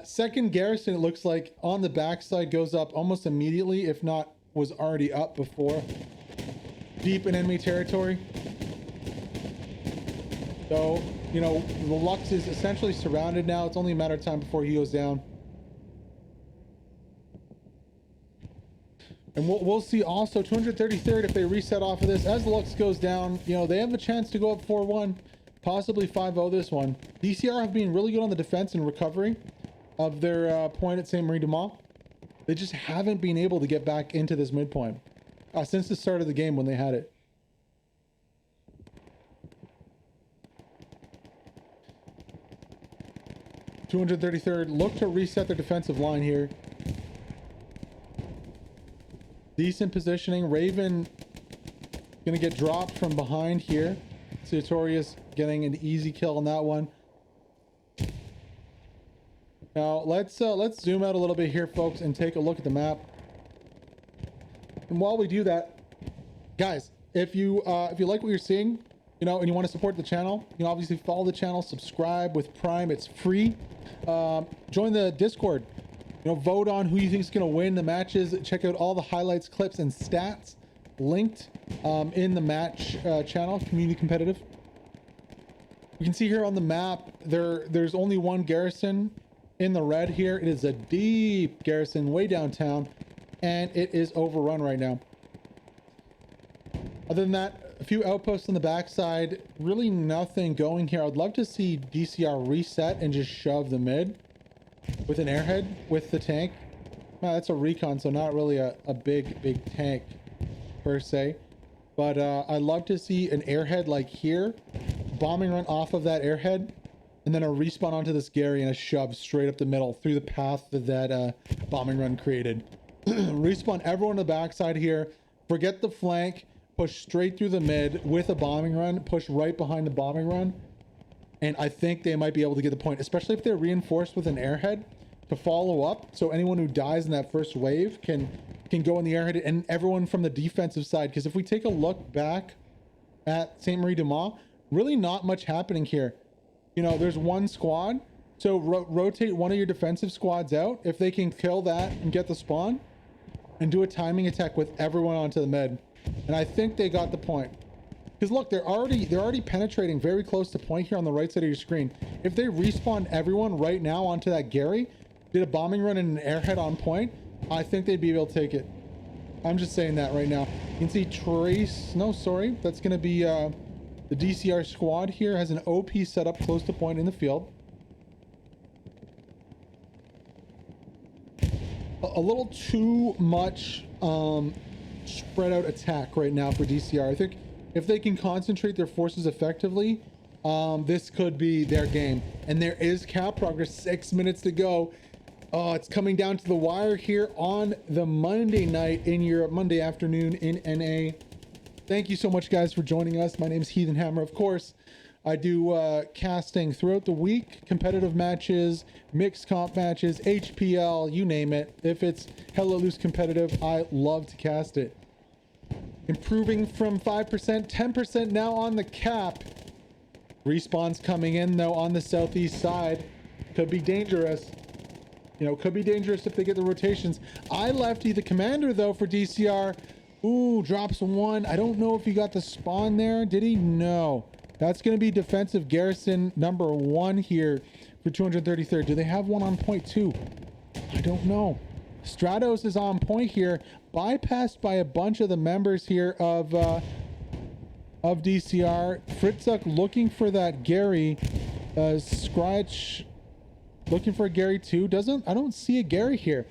Second garrison, it looks like on the backside goes up almost immediately, if not was already up before. Deep in enemy territory. So, you know, the Lux is essentially surrounded now. It's only a matter of time before he goes down. And we'll see also 233rd if they reset off of this. As Lux goes down, you know, they have a chance to go up 4-1, possibly 5-0 this one. DCR have been really good on the defense and recovery of their point at Saint Marie Du Mont. They just haven't been able to get back into this midpoint since the start of the game when they had it. .233rd look to reset their defensive line here. Decent positioning. Raven gonna get dropped from behind here. Sartorius getting an easy kill on that one. Now let's zoom out a little bit here, folks, and take a look at the map. And while we do that, guys, if you like what you're seeing, you know, and you want to support the channel, you know, obviously follow the channel, subscribe with Prime. It's free. Join the Discord. You know, vote on who you think is going to win the matches. Check out all the highlights, clips, and stats linked in the match channel, Community Competitive. You can see here on the map, there's only one garrison in the red here. It is a deep garrison way downtown, and it is overrun right now. Other than that, a few outposts on the backside. Really nothing going here. I'd love to see DCR reset and just shove the mid with an airhead with the tank. That's a recon, so not really a big tank per se. But I'd love to see an airhead like here, bombing run off of that airhead, and then a respawn onto this Gary and a shove straight up the middle through the path that bombing run created. Respawn everyone on the backside here. Forget the flank. Push straight through the mid with a bombing run. Push right behind the bombing run. And I think they might be able to get the point, especially if they're reinforced with an airhead to follow up. So anyone who dies in that first wave can go in the airhead, and everyone from the defensive side. Because if we take a look back at Saint Marie Du Mont, really not much happening here. You know, there's one squad. So rotate one of your defensive squads out. If they can kill that and get the spawn and do a timing attack with everyone onto the mid. And I think they got the point. Because look, they're already penetrating very close to point here on the right side of your screen. If they respawn everyone right now onto that Gary, did a bombing run and an airhead on point, I think they'd be able to take it. I'm just saying that right now. You can see Trace, no, sorry, that's going to be the DCR squad here has an OP set up close to point in the field. A little too much spread out attack right now for DCR. I think if they can concentrate their forces effectively, this could be their game. And there is cap progress, 6 minutes to go. It's coming down to the wire here on the Monday night in Europe, Monday afternoon in NA. Thank you so much, guys, for joining us. My name is HeathenHammer. Of course, I do casting throughout the week, competitive matches, mixed comp matches, HPL, you name it. If it's hella loose competitive, I love to cast it. Improving from 5%, 10% now on the cap. Respawns coming in, though, on the southeast side. Could be dangerous. You know, could be dangerous if they get the rotations. I lefty the commander, though, for DCR. Ooh, drops one. I don't know if he got the spawn there. Did he? No. That's going to be defensive garrison number 1 here for 233rd. Do they have one on point 2? I don't know. Stratos is on point here, bypassed by a bunch of the members here of DCR. Fritzuk looking for that Gary. Scratch looking for a Gary too. I don't see a Gary here.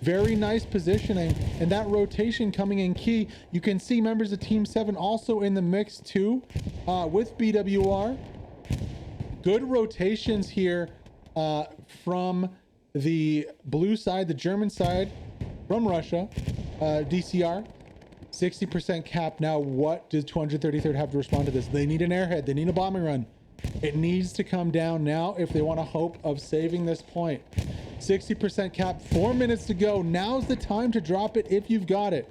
Very nice positioning, and that rotation coming in key. You can see members of Team 7 also in the mix too, with BWR. Good rotations here from the blue side, the German side, from Russia. DCR 60% cap. Now what does 233rd have to respond to this? They need an airhead. They need a bombing run. It needs to come down now if they want to hope of saving this point. 60% cap, 4 minutes to go. Now's the time to drop it if you've got it.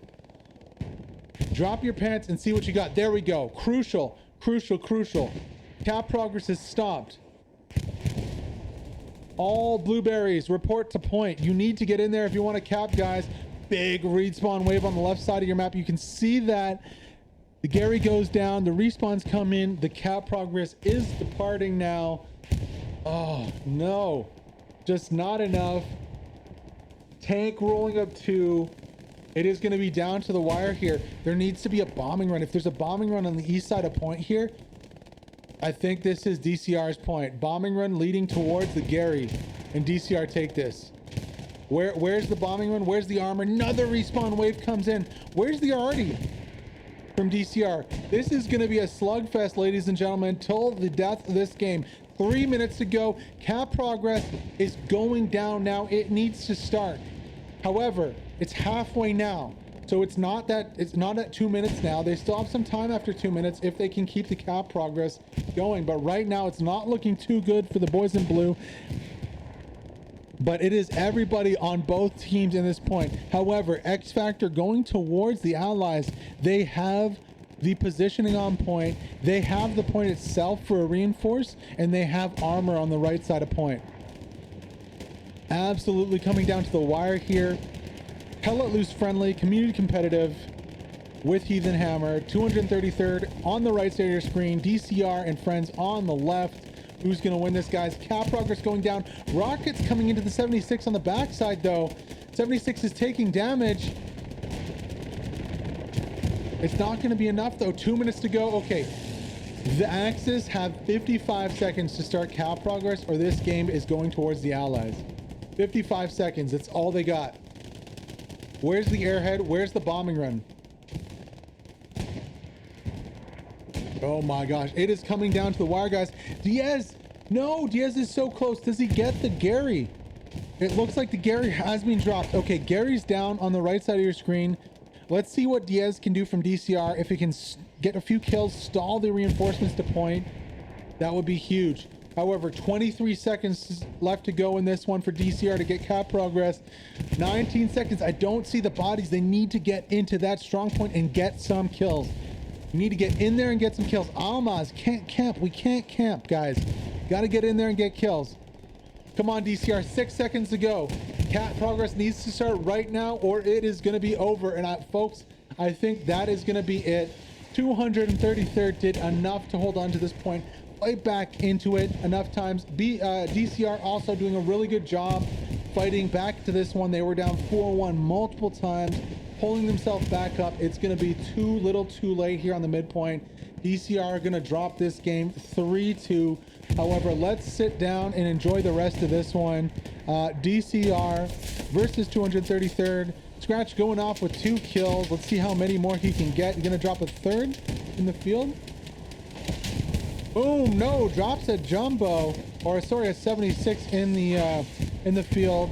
Drop your pants and see what you got. There we go. Crucial, crucial, crucial. Cap progress is stopped. All blueberries report to point. You need to get in there if you want to cap, guys. Big respawn wave on the left side of your map. You can see that the Gary goes down, the respawns come in, the cap progress is departing now. Oh no, just not enough. Tank rolling up 2. It is going to be down to the wire here. There needs to be a bombing run. If there's a bombing run on the east side of point here, I think this is DCR's point. Bombing run leading towards the Gary, and DCR take this. Where's the bombing run? Where's the armor? Another respawn wave comes in. Where's the Artie from DCR? This is going to be a slugfest, ladies and gentlemen, till the death of this game. 3 minutes to go. Cap progress is going down now. It needs to start. However, it's halfway now. So it's not at 2 minutes now. They still have some time after 2 minutes if they can keep the cap progress going. But right now, it's not looking too good for the boys in blue. But it is everybody on both teams in this point. However, X Factor going towards the allies. They have the positioning on point. They have the point itself for a reinforce, and they have armor on the right side of point. Absolutely coming down to the wire here. Hell Let Loose friendly, community competitive with HeathenHammer. 233rd on the right side of your screen. DCR and friends on the left. Who's going to win this, guys? Cap progress going down. Rockets coming into the 76 on the backside, though. 76 is taking damage. It's not going to be enough, though. 2 minutes to go. Okay. The Axis have 55 seconds to start cap progress, or this game is going towards the allies. 55 seconds. That's all they got. Where's the airhead? Where's the bombing run? Oh my gosh. It is coming down to the wire, guys. Diaz. No, Diaz is so close. Does he get the Gary? It looks like the Gary has been dropped. Okay, Gary's down on the right side of your screen. Let's see what Diaz can do from DCR. If he can get a few kills, stall the reinforcements to point, that would be huge. However, 23 seconds left to go in this one for DCR to get cap progress. 19 seconds. I don't see the bodies. They need to get into that strong point and get some kills. You need to get in there and get some kills. Almaz can't camp. We can't camp, guys. Got to get in there and get kills. Come on, DCR. 6 seconds to go. Cap progress needs to start right now, or it is going to be over. And folks, I think that is going to be it. 233rd did enough to hold on to this point. Fight back into it enough times. DCR also doing a really good job fighting back to this one. They were down 4-1 multiple times, pulling themselves back up. It's going to be too little too late here on the midpoint. DCR are going to drop this game 3-2. However, let's sit down and enjoy the rest of this one. DCR versus 233rd. Scratch going off with 2 kills. Let's see how many more he can get. He's going to drop a 3rd in the field. Boom, no, drops a jumbo, or sorry, a 76 in the field.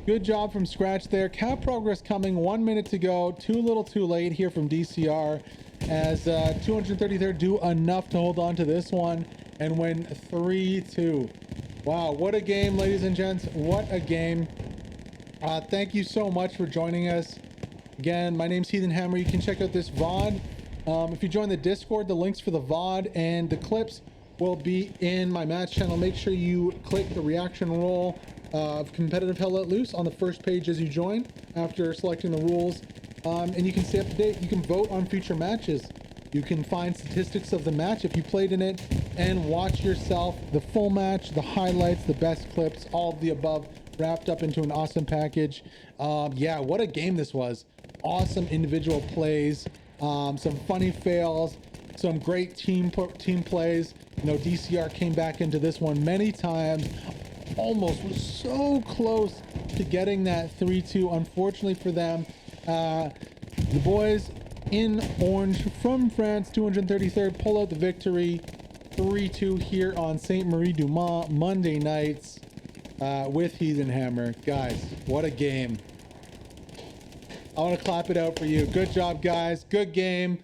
Good job from Scratch there. Cap progress coming, 1 minute to go. Too little too late here from DCR, as 233rd do enough to hold on to this one and win 3-2. Wow, what a game, ladies and gents. What a game. Thank you so much for joining us. Again, my name's HeathenHammer. You can check out this VOD. If you join the Discord, the links for the VOD and the clips will be in my match channel. Make sure you click the reaction roll of competitive Hell Let Loose on the first page as you join after selecting the rules. And you can stay up to date. You can vote on future matches. You can find statistics of the match if you played in it, and watch yourself the full match, the highlights, the best clips, all of the above wrapped up into an awesome package. Yeah, what a game this was. Awesome individual plays. Some funny fails, some great team plays. You know, DCR came back into this one many times, almost was so close to getting that 3-2. Unfortunately for them, the boys in orange from France, 233rd, pull out the victory, 3-2 here on Saint Marie Du Mont Monday nights with HeathenHammer. Guys, what a game. I want to clap it out for you. Good job, guys. Good game.